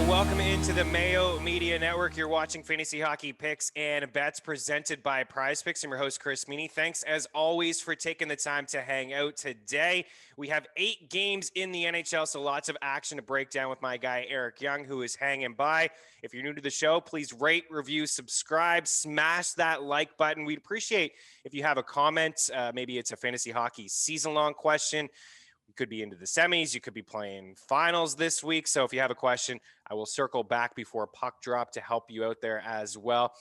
Welcome into the Mayo Media Network. You're watching Fantasy Hockey Picks and Bets presented by Prize Picks. I'm your host, Chris Meaney. Thanks, as always, for taking the time to hang out today. We have 8 games in the NHL, so lots of action to break down with my guy, Eric Young, who is hanging by. If you're new to the show, please rate, review, subscribe, smash that like button. We'd appreciate if you have a comment. Maybe it's a fantasy hockey season-long question. You could be into the semis. You could be playing finals this week. So if you have a question, I will circle back before puck drop to help you out there as well.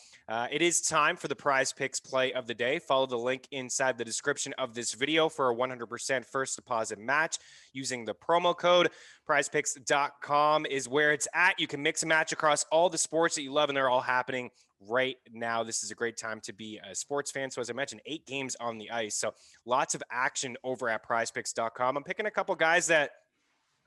It is time for the Prize Picks play of the day. Follow the link inside the description of this video for a 100% first deposit match using the promo code. PrizePicks.com is where it's at. You can mix and match across all the sports that you love, and they're all happening right now. This is a great time to be a sports fan. So as I mentioned, 8 games on the ice. So lots of action over at prizepicks.com. I'm picking a couple guys that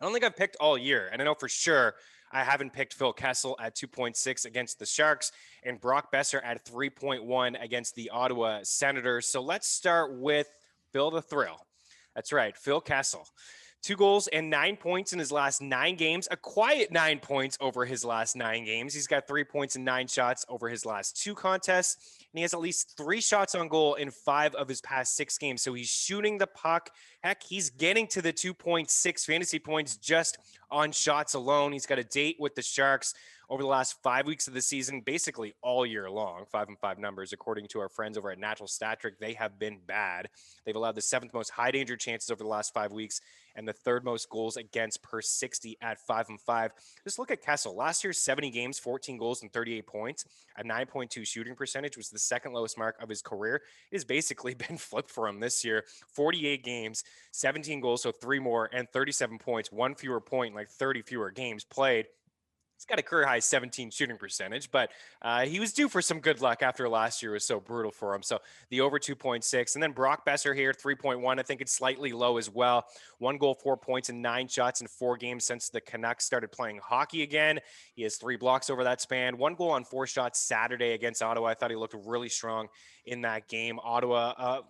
I don't think I've picked all year. And I know for sure I haven't picked Phil Kessel at 2.6 against the Sharks and Brock Besser at 3.1 against the Ottawa Senators. So let's start with Phil the Thrill. That's right, Phil Kessel. 2 goals and 9 points in his last 9 games, a quiet 9 points over his last 9 games. He's got 3 points and 9 shots over his last 2 contests, and he has at least 3 shots on goal in 5 of his past 6 games. So he's shooting the puck. Heck, he's getting to the 2.6 fantasy points just on shots alone. He's got a date with the Sharks over the last 5 weeks of the season, basically all year long. 5-5 numbers, according to our friends over at Natural Stat Trick. They have been bad. They've allowed the 7th most high danger chances over the last 5 weeks and the 3rd most goals against per 60 at 5-5. Just look at Kessel. Last year, 70 games, 14 goals and 38 points. A 9.2 shooting percentage was the 2nd lowest mark of his career. It has basically been flipped for him this year. 48 games, 17 goals, so 3 more, and 37 points, 1 fewer point, like 30 fewer games played. He's got a career high 17 shooting percentage, but he was due for some good luck after last year was so brutal for him. So the over 2.6. And then Brock Besser here, 3.1. I think it's slightly low as well. 1 goal, 4 points, and 9 shots in 4 games since the Canucks started playing hockey again. He has 3 blocks over that span. 1 goal on 4 shots Saturday against Ottawa. I thought he looked really strong in that game. Ottawa,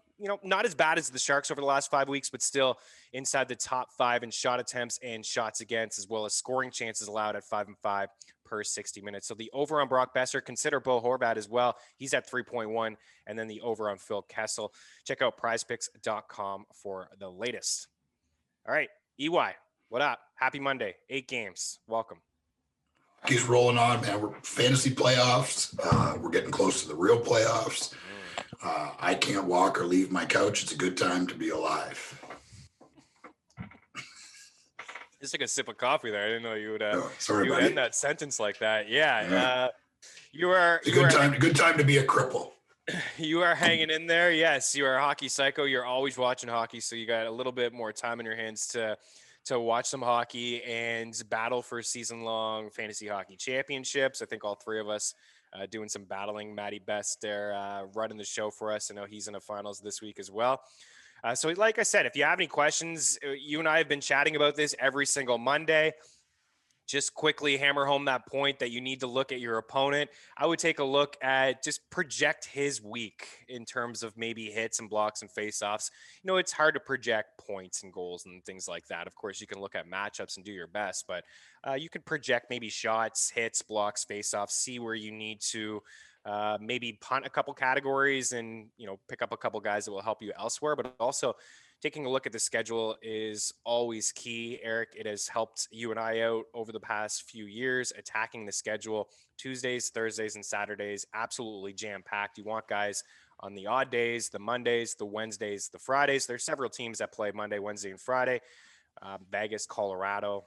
not as bad as the Sharks over the last 5 weeks, but still inside the top 5 in shot attempts and shots against, as well as scoring chances allowed at 5-5 per 60 minutes. So the over on Brock Besser, consider Bo Horvat as well. He's at 3.1, and then the over on Phil Kessel. Check out prizepicks.com for the latest. All right, EY, what up? Happy Monday, 8 games. Welcome. He's rolling on, man. We're fantasy playoffs. We're getting close to the real playoffs. I can't walk or leave my couch. It's a good time to be alive. Just like a sip of coffee there. I didn't know you would, end that sentence like that. Yeah. Good time to be a cripple. You are hanging in there. Yes, you are a hockey psycho. You're always watching hockey, so you got a little bit more time in your hands to watch some hockey and battle for season-long fantasy hockey championships. I think all 3 of us doing some battling. Matty Best there running the show for us. I know he's in the finals this week as well. So like I said, if you have any questions, you and I have been chatting about this every single Monday. Just quickly hammer home that point that you need to look at your opponent. I would take a look at just project his week in terms of maybe hits and blocks and faceoffs. It's hard to project points and goals and things like that. Of course, you can look at matchups and do your best, but you could project maybe shots, hits, blocks, faceoffs, see where you need to maybe punt a couple categories and, pick up a couple guys that will help you elsewhere, but also taking a look at the schedule is always key, Eric. It has helped you and I out over the past few years, attacking the schedule. Tuesdays, Thursdays, and Saturdays, absolutely jam-packed. You want guys on the odd days, the Mondays, the Wednesdays, the Fridays. There's several teams that play Monday, Wednesday, and Friday. Vegas, Colorado,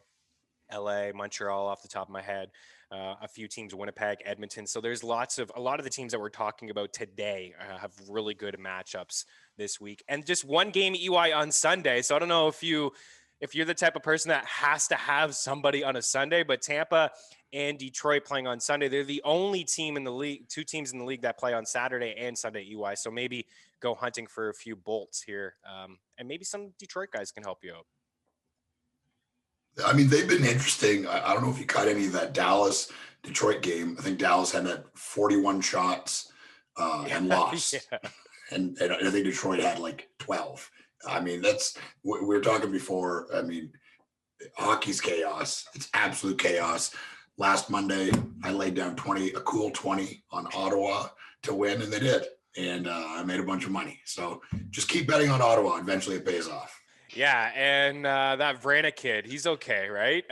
LA, Montreal off the top of my head. A few teams, Winnipeg, Edmonton. So there's a lot of the teams that we're talking about today have really good matchups this week. And just one game EY on Sunday. So I don't know if you're the type of person that has to have somebody on a Sunday, but Tampa and Detroit playing on Sunday, they're the only team in the league, 2 teams in the league that play on Saturday and Sunday EY. So maybe go hunting for a few bolts here. And maybe some Detroit guys can help you out. I mean, they've been interesting. I don't know if you caught any of that Dallas-Detroit game. I think Dallas had that 41 shots and lost. Yeah. And I think Detroit had like 12. I mean, we were talking before. I mean, hockey's chaos. It's absolute chaos. Last Monday, I laid down a cool 20 on Ottawa to win, and they did. And I made a bunch of money. So just keep betting on Ottawa. Eventually it pays off. Yeah, and that Vrana kid, he's okay, right?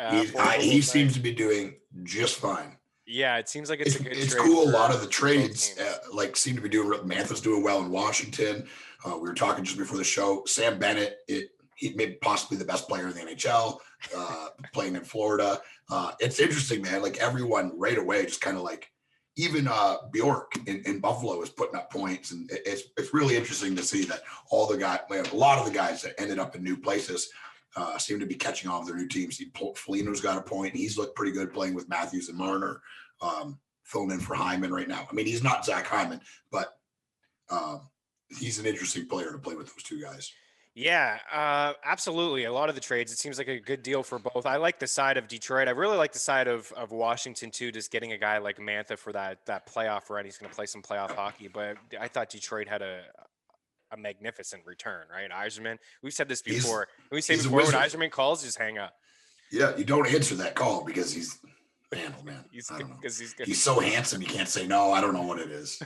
He seems to be doing just fine. Yeah, it seems like it's a good it's trade. Cool. A lot of the trades seem to be doing. Mantha's doing well in Washington. We were talking just before the show. Sam Bennett, he may be possibly the best player in the NHL, playing in Florida. It's interesting, man. Like everyone right away, just kind of like even Bjork in Buffalo is putting up points, and it's really interesting to see that a lot of the guys that ended up in new places seem to be catching on with their new teams. Foligno's got a point. He's looked pretty good playing with Matthews and Marner, filling in for Hyman right now. I mean, he's not Zach Hyman, but he's an interesting player to play with those two guys. Yeah, absolutely. A lot of the trades, it seems like a good deal for both. I like the side of Detroit. I really like the side of Washington too, just getting a guy like Mantha for that playoff run. He's going to play some playoff hockey, but I thought Detroit had a magnificent return, right? Eiserman, we've said this before. When Eiserman calls, just hang up. Yeah, you don't answer that call because he's man. He's so handsome, you can't say no. I don't know what it is.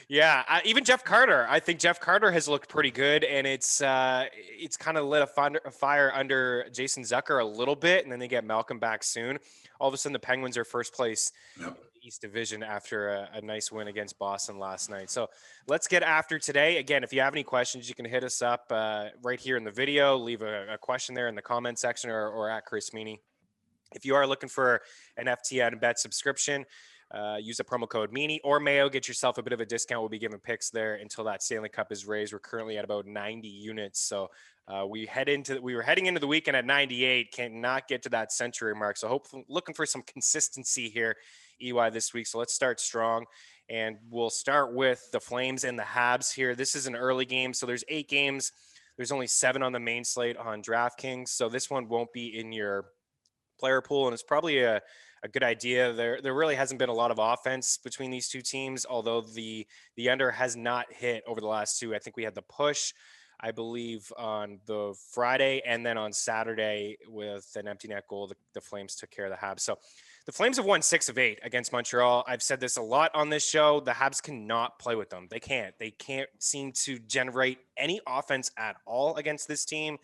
Yeah, even Jeff Carter. I think Jeff Carter has looked pretty good, and it's kind of lit a fire under Jason Zucker a little bit, and then they get Malcolm back soon. All of a sudden, the Penguins are first place in the East Division after a nice win against Boston last night. So let's get after today. Again, if you have any questions, you can hit us up right here in the video. Leave a question there in the comment section or at Chris Meaney. If you are looking for an FTN bet subscription, use the promo code Meaney or Mayo. Get yourself a bit of a discount. We'll be giving picks there until that Stanley Cup is raised. We're currently at about 90 units. So we were heading into the weekend at 98. Cannot get to that century mark. So hopefully looking for some consistency here, EY, this week. So let's start strong. And we'll start with the Flames and the Habs here. This is an early game. So there's 8 games. There's only 7 on the main slate on DraftKings. So this one won't be in your player pool. And it's probably a good idea. There really hasn't been a lot of offense between these two teams, although the under has not hit over the last 2. I think we had the push, I believe, on the Friday, and then on Saturday with an empty net goal, the Flames took care of the Habs. So the Flames have won 6 of 8 against Montreal. I've said this a lot on this show. The Habs cannot play with them. They can't seem to generate any offense at all against this team.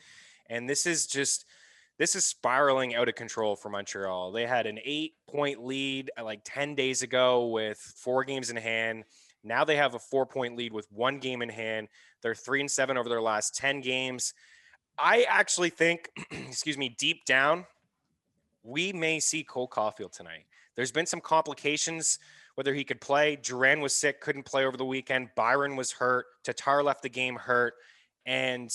And this is spiraling out of control for Montreal. They had an 8-point lead like 10 days ago with 4 games in hand. Now they have a 4-point lead with 1 game in hand. They're 3-7 over their last 10 games. I actually think, deep down, we may see Cole Caulfield tonight. There's been some complications, whether he could play. Duran was sick, couldn't play over the weekend. Byron was hurt. Tatar left the game hurt. And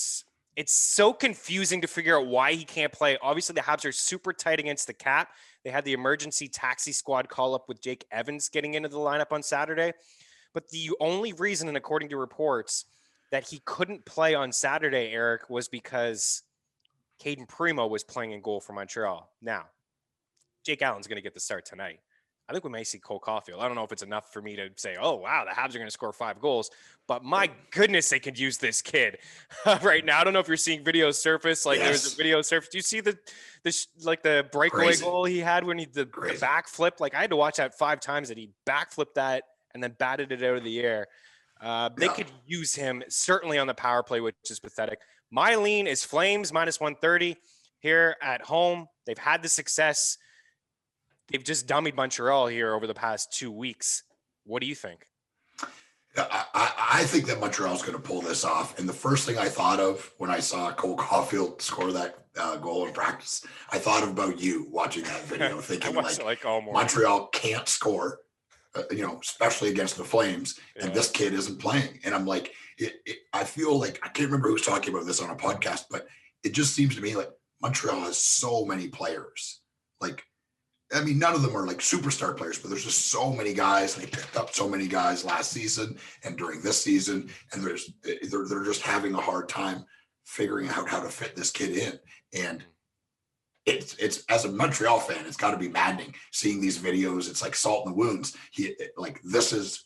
it's so confusing to figure out why he can't play. Obviously, the Habs are super tight against the cap. They had the emergency taxi squad call up with Jake Evans getting into the lineup on Saturday. But the only reason, and according to reports, that he couldn't play on Saturday, Eric, was because Caden Primo was playing in goal for Montreal. Now, Jake Allen's going to get the start tonight. I think we may see Cole Caulfield. I don't know if it's enough for me to say, oh, wow, the Habs are going to score 5 goals. But my goodness, they could use this kid right now. I don't know if you're seeing videos surface. Like, There's a video surface. Do you see the breakaway goal he had when the backflip? Like, I had to watch that 5 times that he backflipped that and then batted it out of the air. They could use him certainly on the power play, which is pathetic. My lean is Flames -130 here at home. They've had the success. They've just dummied Montreal here over the past 2 weeks. What do you think? I think that Montreal's going to pull this off. And the first thing I thought of when I saw Cole Caulfield score that goal in practice, I thought about you watching that video, thinking Montreal can't score, especially against the Flames, and this kid isn't playing. And I'm like, I feel like, I can't remember who was talking about this on a podcast, but it just seems to me like Montreal has so many players. None of them are like superstar players, but there's just so many guys. And they picked up so many guys last season and during this season, and they're just having a hard time figuring out how to fit this kid in. And it's as a Montreal fan, it's got to be maddening seeing these videos. It's like salt in the wounds.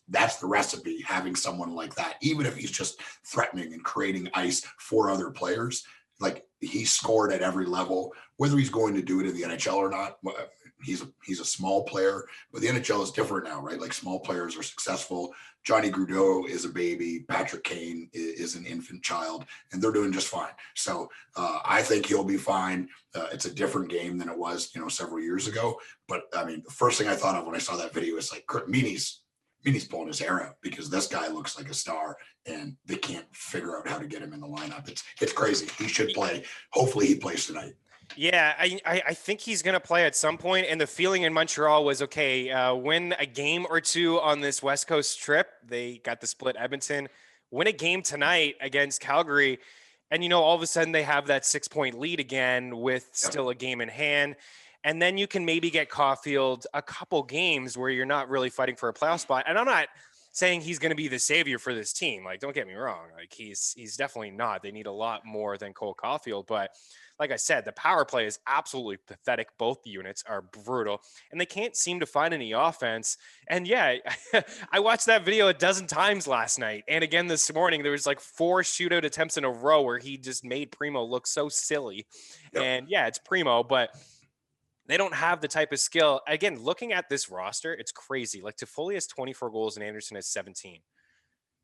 That's the recipe, having someone like that, even if he's just threatening and creating ice for other players. Like, he scored at every level, whether he's going to do it in the NHL or not. He's a small player, but the NHL is different now, right? Like, small players are successful. Johnny Gaudreau is a baby. Patrick Kane is an infant child, and they're doing just fine. So I think he'll be fine. It's a different game than it was, several years ago. But I mean, the first thing I thought of when I saw that video is like, Meaney's pulling his hair out, because this guy looks like a star, and they can't figure out how to get him in the lineup. It's crazy. He should play. Hopefully he plays tonight. Yeah, I think he's going to play at some point. And the feeling in Montreal was, okay, win a game or two on this West Coast trip. They got the split Edmonton. Win a game tonight against Calgary. And, all of a sudden they have that 6-point lead again with still a game in hand. And then you can maybe get Caulfield a couple games where you're not really fighting for a playoff spot. And I'm not saying he's going to be the savior for this team. Like, don't get me wrong. Like, he's definitely not. They need a lot more than Cole Caulfield. But like I said, the power play is absolutely pathetic. Both units are brutal, and they can't seem to find any offense. And yeah, I watched that video a dozen times last night. And again this morning, there was like 4 shootout attempts in a row where he just made Primo look so silly. Yep. And yeah, it's Primo, but they don't have the type of skill. Again, looking at this roster, it's crazy. Like, Toffoli has 24 goals and Anderson has 17.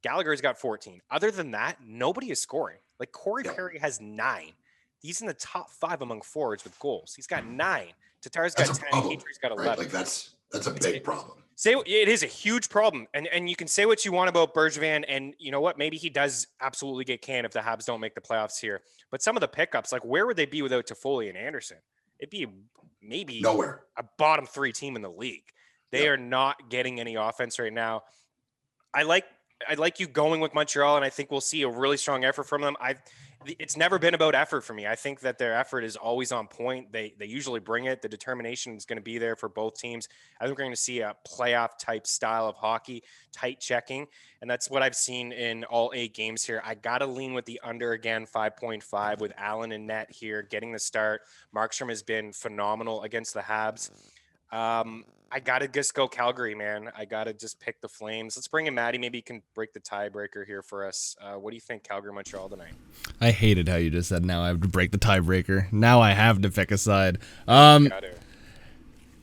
Gallagher's got 14. Other than that, nobody is scoring. Like, Corey Perry has 9. He's in the top 5 among forwards with goals. He's got 9. Tatar's got 10. Petry's got 11. Right? Like, that's a big problem. It is a huge problem. And you can say what you want about Bergevin, and you know what? Maybe he does absolutely get canned if the Habs don't make the playoffs here. But some of the pickups, like, where would they be without Toffoli and Anderson? It'd be maybe nowhere. A bottom 3 team in the league. They are not getting any offense right now. I like you going with Montreal, and I think we'll see a really strong effort from them. It's never been about effort for me. I think that their effort is always on point. They usually bring it. The determination is going to be there for both teams. I think we're going to see a playoff type style of hockey, tight checking, and that's what I've seen in all 8 games here. I got to lean with the under again, 5.5, with Allen and net here getting the start. Markstrom has been phenomenal against the Habs. I got to just go Calgary, man. I got to just pick the Flames. Let's bring in Maddie. Maybe he can break the tiebreaker here for us. What do you think, Calgary, Montreal tonight? I hated how you just said now I have to break the tiebreaker. Now I have to pick a side. I'd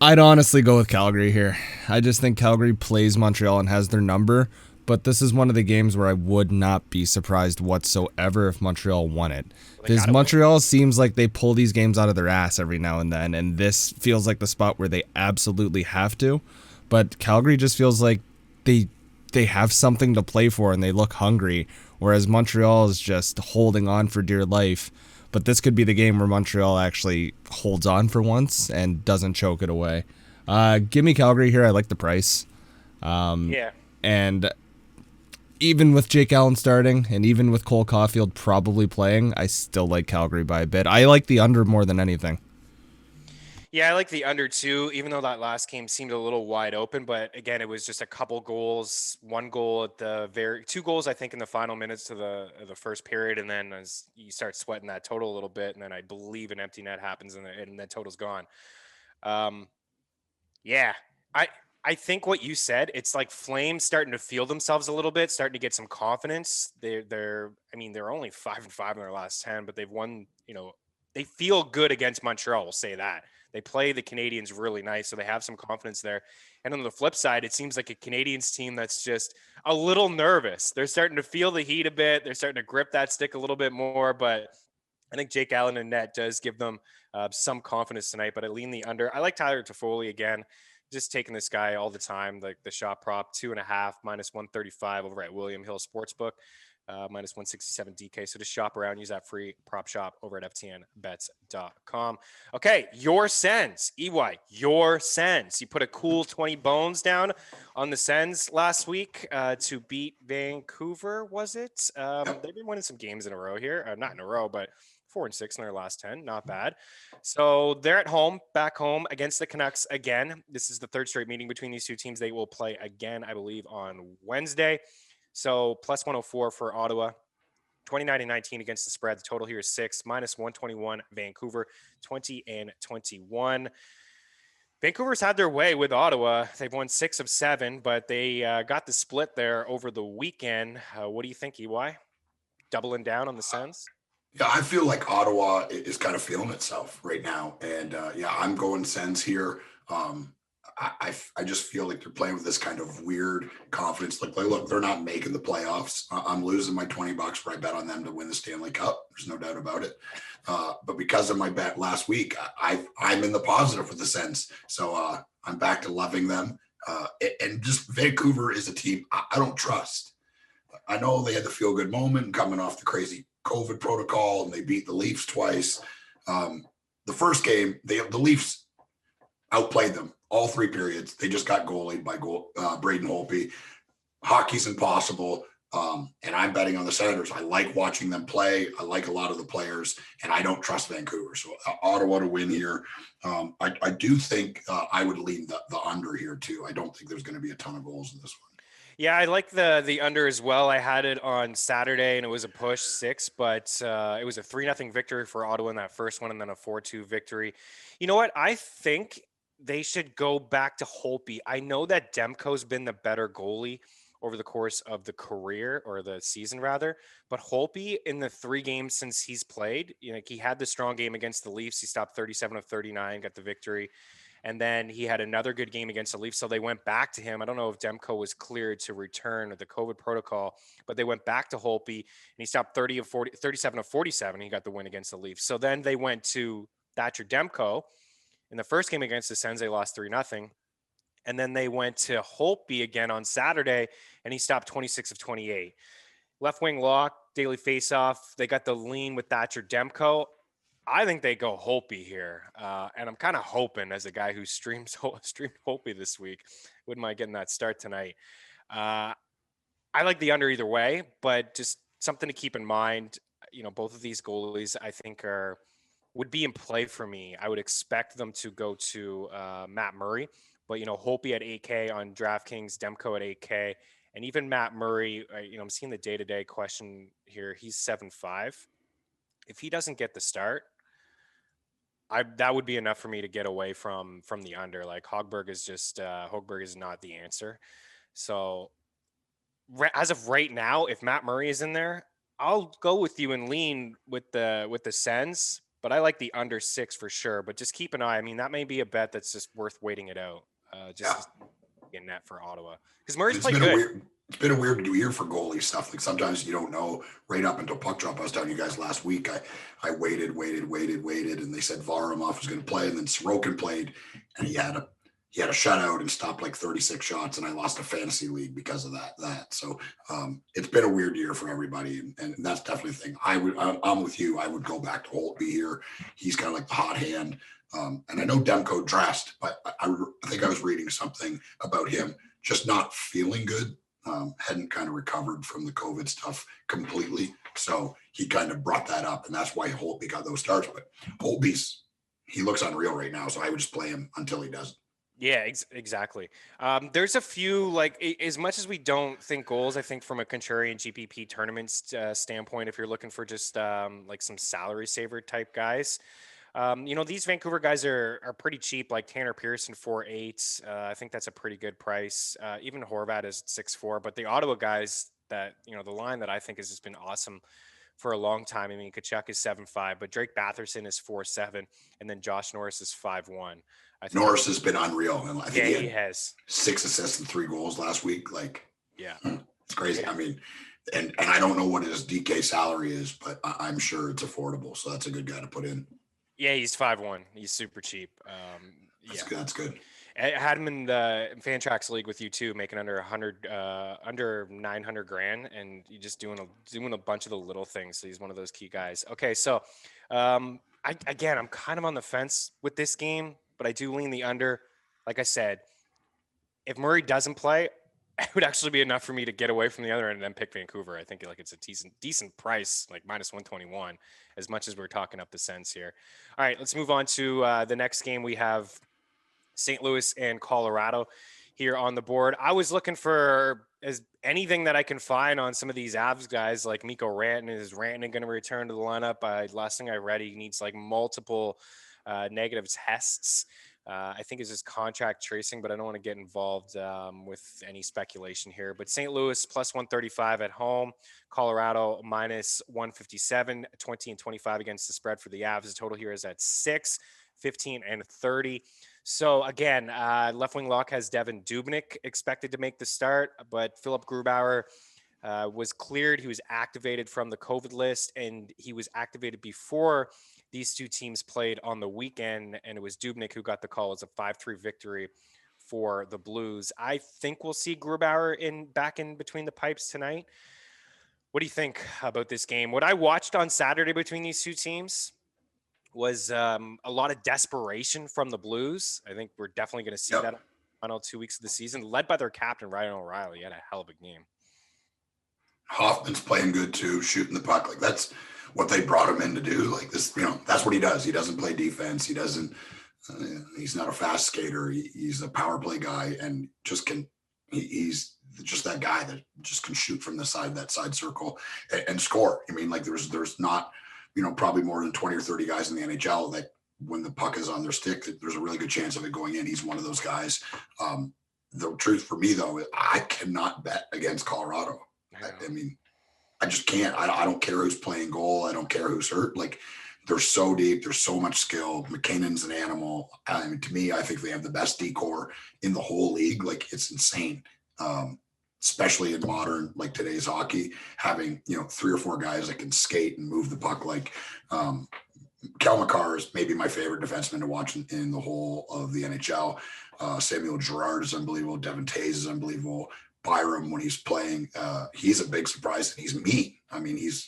honestly go with Calgary here. I just think Calgary plays Montreal and has their number, but this is one of the games where I would not be surprised whatsoever if Montreal won it. Because Montreal seems like they pull these games out of their ass every now and then, and this feels like the spot where they absolutely have to. But Calgary just feels like they have something to play for and they look hungry, whereas Montreal is just holding on for dear life. But this could be the game where Montreal actually holds on for once and doesn't choke it away. Give me Calgary here. I like the price. And even with Jake Allen starting and even with Cole Caulfield probably playing, I still like Calgary by a bit. I like the under more than anything. Yeah, I like the under too, even though that last game seemed a little wide open. But again, it was just a couple goals, 1 goal at the 2 goals, I think, in the final minutes of the first period. And then as you start sweating that total a little bit, and then I believe an empty net happens and the total's gone. I think what you said, it's like Flames starting to feel themselves a little bit, starting to get some confidence. They're only 5-5 in their last 10, but they've won, they feel good against Montreal. We'll say that. They play the Canadians really nice, so they have some confidence there. And on the flip side, it seems like a Canadians team that's just a little nervous. They're starting to feel the heat a bit. They're starting to grip that stick a little bit more, but I think Jake Allen and net does give them some confidence tonight, but I lean the under. I like Tyler Toffoli again. Just taking this guy all the time, like the shot prop, 2.5 minus 135 over at William Hill Sportsbook, minus 167 DK. So just shop around, use that free prop shop over at ftnbets.com. Okay, your Sens, EY, your Sens. You put a cool 20 bones down on the Sens last week to beat Vancouver, was it? They've been winning some games in a row here. Not in a row, but 4-6 in their last 10. Not bad. So they're at home, back home against the Canucks again. This is the 3rd straight meeting between these 2 teams. They will play again, I believe, on Wednesday. So plus 104 for Ottawa, 29 and 19 against the spread. The total here is 6, minus 121. Vancouver 20 and 21. Vancouver's had their way with Ottawa. They've won 6 of 7, but they got the split there over the weekend. What do you think, EY? Doubling down on the Sens? Yeah, I feel like Ottawa is kind of feeling itself right now. And I'm going Sens here. I just feel like they're playing with this kind of weird confidence. Like, look, they're not making the playoffs. I'm losing my $20 where I bet on them to win the Stanley Cup. There's no doubt about it. But because of my bet last week, I'm in the positive with the Sens. So I'm back to loving them. And just Vancouver is a team I don't trust. I know they had the feel-good moment coming off the crazy COVID protocol, and they beat the Leafs twice. The first game, the Leafs outplayed them all 3 periods. They just got goalied by Braden Holtby. Hockey's impossible, and I'm betting on the Senators. I like watching them play. I like a lot of the players, and I don't trust Vancouver. So Ottawa to win here. I do think I would lean the under here too. I don't think there's going to be a ton of goals in this one. Yeah, I like the under as well. I had it on Saturday, and it was a push 6, but it was a 3-0 victory for Ottawa in that first one, and then a 4-2 victory. You know what? I think they should go back to Holtby. I know that Demko's been the better goalie over the course of the career, or the season rather, but Holtby in the 3 games since he's played, he had the strong game against the Leafs. He stopped 37 of 39, got the victory. And then he had another good game against the Leafs. So they went back to him. I don't know if Demko was cleared to return with the COVID protocol, but they went back to Holtby, and he stopped 37 of 47. He got the win against the Leafs. So then they went to Thatcher Demko. In the first game against the Sens, they lost 3-0. And then they went to Holtby again on Saturday, and he stopped 26 of 28. Left wing lock, daily faceoff. They got the lean with Thatcher Demko. I think they go Holtby here, and I'm kind of hoping, as a guy who streamed Holtby this week, wouldn't mind getting that start tonight. I like the under either way, but just something to keep in mind. Both of these goalies I think would be in play for me. I would expect them to go to Matt Murray, but Holtby at 8K on DraftKings, Demko at 8K, and even Matt Murray. I'm seeing the day-to-day question here. He's 7.5. If he doesn't get the start, that would be enough for me to get away from the under. Like, Hogberg is not the answer. So as of right now, if Matt Murray is in there, I'll go with you and lean with the Sens, but I like the under 6 for sure. But just keep an eye. I mean, that may be a bet that's just worth waiting it out. In net for Ottawa, because Murray's played good. It's been a weird year for goalie stuff. Like, sometimes you don't know right up until puck drop. I was telling you guys last week, I waited, and they said Varlamov was going to play, and then Sorokin played, and he had a shutout and stopped like 36 shots, and I lost a fantasy league because of that. So it's been a weird year for everybody, and that's definitely the thing. I'm with you. I would go back to Holtby here. He's kind of like the hot hand. And I know Demko dressed, but I think I was reading something about him just not feeling good. Hadn't kind of recovered from the COVID stuff completely. So he kind of brought that up, and that's why Holtby got those starts. But he looks unreal right now, so I would just play him until he doesn't. Yeah, exactly. There's a few, like, as much as we don't think goals, I think from a contrarian GPP tournament standpoint, if you're looking for just like some salary saver type guys, these Vancouver guys are pretty cheap, like Tanner Pearson 4.8. I think that's a pretty good price. Even Horvat is 6.4, but the Ottawa guys that, the line that I think has just been awesome for a long time. I mean, Kachuk is 7.5, but Drake Batherson is 4.7, and then Josh Norris is 5.1. Norris has been unreal. And I think he has 6 assists and 3 goals last week. Like, yeah, it's crazy. I mean, and I don't know what his DK salary is, but I'm sure it's affordable. So that's a good guy to put in. Yeah, he's 5.1. He's super cheap. That's good. I had him in the Fantrax league with you too, making under 900 grand, and you just doing a bunch of the little things. So he's one of those key guys. Okay, so I'm kind of on the fence with this game, but I do lean the under. Like I said, if Murray doesn't play, it would actually be enough for me to get away from the other end and then pick Vancouver. I think it's a decent price, like minus 121, as much as we're talking up the Sens here. All right, let's move on to the next game. We have St. Louis and Colorado here on the board. I was looking for as anything that I can find on some of these Avs guys like Mikko Rantanen. Is Rantanen going to return to the lineup? Last thing I read, he needs like multiple negative tests. I think it's just contract tracing, but I don't want to get involved with any speculation here. But St. Louis plus 135 at home, Colorado minus 157, 20 and 25 against the spread for the Avs. The total here is at 6, 15 and 30. So again, left wing lock has Devin Dubnyk expected to make the start, but Philip Grubauer was cleared. He was activated from the COVID list, and he was activated before these two teams played on the weekend, and it was Dubnyk who got the call as a 5-3 victory for the Blues. I think we'll see Grubauer back in between the pipes tonight. What do you think about this game? What I watched on Saturday between these two teams was a lot of desperation from the Blues. I think we're definitely going to see that in the final 2 weeks of the season, led by their captain, Ryan O'Reilly. He had a hell of a game. Hoffman's playing good too, shooting the puck. Like, that's what they brought him in to do. Like, this, that's what he does. He doesn't play defense. He doesn't, he's not a fast skater. He's a power play guy and he's just that guy that just can shoot from that side circle and score. I mean, like there's not, probably more than 20 or 30 guys in the NHL that when the puck is on their stick, there's a really good chance of it going in. He's one of those guys. The truth for me though, I cannot bet against Colorado. I mean, I just can't. I don't care who's playing goal. I don't care who's hurt. Like, they're so deep. There's so much skill. McKinnon's an animal. I mean, to me, I think they have the best D-core in the whole league. Like, it's insane. Especially in modern, like today's hockey, having, 3 or 4 guys that can skate and move the puck. Like, Kel McCarr is maybe my favorite defenseman to watch in the whole of the NHL. Samuel Girard is unbelievable. Devin Tays is unbelievable. Byram, when he's playing, he's a big surprise, and he's mean. I mean, he's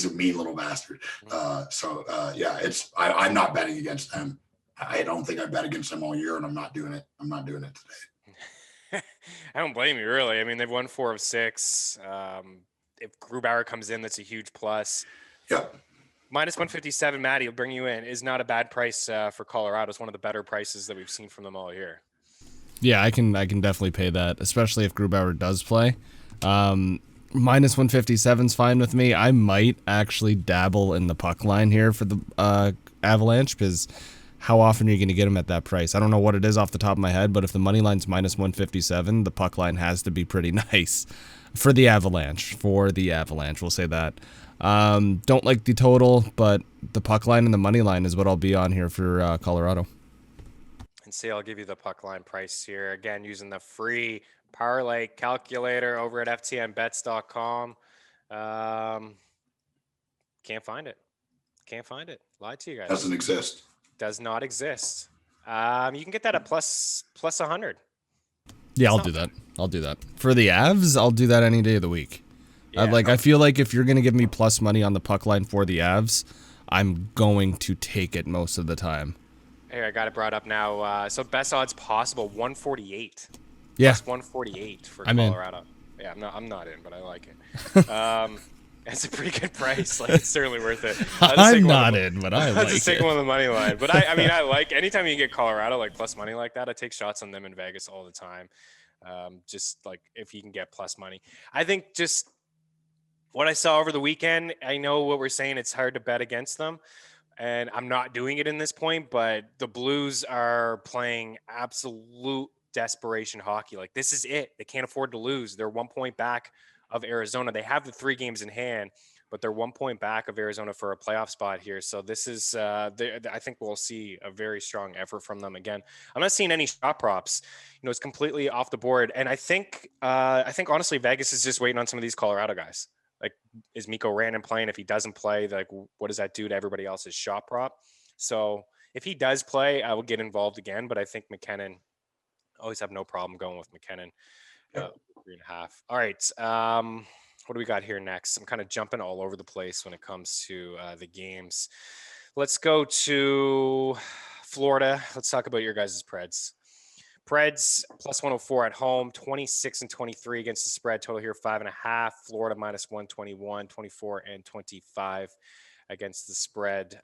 a mean little bastard. I'm not betting against them. I don't think I bet against them all year, and I'm not doing it. I'm not doing it today. I don't blame you, really. I mean, they've won 4 of 6. If Grubauer comes in, that's a huge plus. Yep. Minus 157, Maddie, will bring you in, is not a bad price for Colorado. It's one of the better prices that we've seen from them all year. Yeah, I can definitely pay that, especially if Grubauer does play. Minus 157 is fine with me. I might actually dabble in the puck line here for the Avalanche, because how often are you going to get them at that price? I don't know what it is off the top of my head, but if the money line's minus 157, the puck line has to be pretty nice for the Avalanche. We'll say that. Don't like the total, but the puck line and the money line is what I'll be on here for Colorado. And see, I'll give you the puck line price here. Again, using the free parlay calculator over at ftnbets.com. Can't find it. Lied to you guys. Doesn't exist. Does not exist. You can get that at plus 100. Yeah, I'll do that. For the Avs, I'll do that any day of the week. Yeah, I feel like if you're going to give me plus money on the puck line for the Avs, I'm going to take it most of the time. Here, I got it brought up now. So best odds possible, 148. Yeah. Plus 148 for Colorado. In. Yeah, I'm not in, but I like it. It's a pretty good price. Like, it's certainly worth it. I'm not in, but I like it. I'll just take one on the money line. But I like anytime you get Colorado like plus money like that, I take shots on them in Vegas all the time. Just like if you can get plus money. I think just what I saw over the weekend, I know what we're saying, it's hard to bet against them. And I'm not doing it in this point, but the Blues are playing absolute desperation hockey. Like, this is it. They can't afford to lose. They're 1 point back of Arizona. They have the 3 games in hand, but they're 1 point back of Arizona for a playoff spot here. So this is, I think we'll see a very strong effort from them again. I'm not seeing any shot props. It's completely off the board. And I think honestly, Vegas is just waiting on some of these Colorado guys. Like, is Mikko Rantanen playing? If he doesn't play, like, what does that do to everybody else's shot prop? So if he does play, I will get involved again. But I think McKinnon, always have no problem going with McKinnon. 3.5. All right. What do we got here next? I'm kind of jumping all over the place when it comes to the games. Let's go to Florida. Let's talk about your guys' Preds. Preds plus 104 at home, 26 and 23 against the spread. Total here 5.5. Florida minus 121, 24 and 25 against the spread.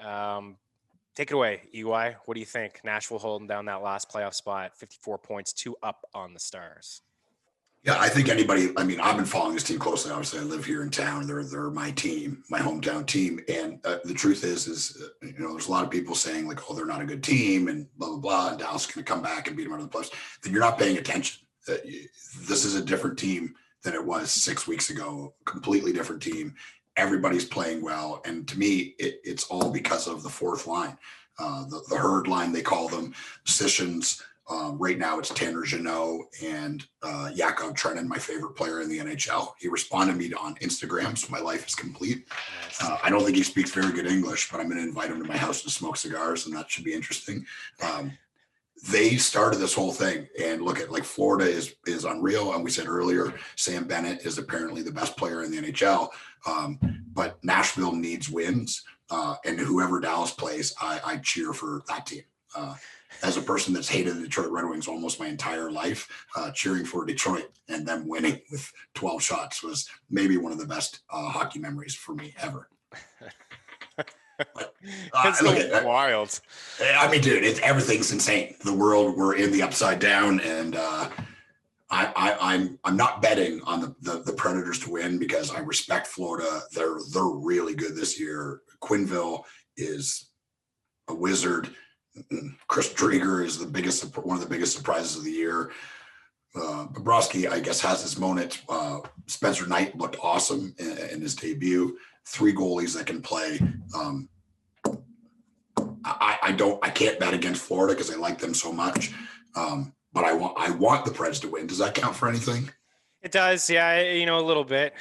Take it away, EY. What do you think? Nashville holding down that last playoff spot, 54 points, 2 up on the Stars. Yeah, I think anybody. I mean, I've been following this team closely. Obviously, I live here in town. They're my team, my hometown team. And the truth is there's a lot of people saying like, oh, they're not a good team, and blah blah blah. And Dallas is going to come back and beat them out of the playoffs. Then you're not paying attention. This is a different team than it was 6 weeks ago. Completely different team. Everybody's playing well, and to me, it's all because of the fourth line, the herd line they call them, Sessions. Right now, it's Tanner Jeannot and Yakov Trenin, my favorite player in the NHL. He responded to me on Instagram, so my life is complete. I don't think he speaks very good English, but I'm going to invite him to my house to smoke cigars, and that should be interesting. They started this whole thing, and look at like Florida is unreal. And we said earlier, Sam Bennett is apparently the best player in the NHL, but Nashville needs wins, and whoever Dallas plays, I cheer for that team. As a person that's hated the Detroit Red Wings almost my entire life, cheering for Detroit and them winning with 12 shots was maybe one of the best hockey memories for me ever. But, It's wild. I mean, dude, everything's insane. The world, we're in the upside down, and I'm not betting on the Predators to win because I respect Florida. They're really good this year. Quenneville is a wizard. Chris Drieger is one of the biggest surprises of the year. Bobrovsky, I guess, has his moment. Spencer Knight looked awesome in his debut. 3 goalies that can play. I can't bet against Florida because I like them so much. But I want the Preds to win. Does that count for anything? It does, yeah. A little bit.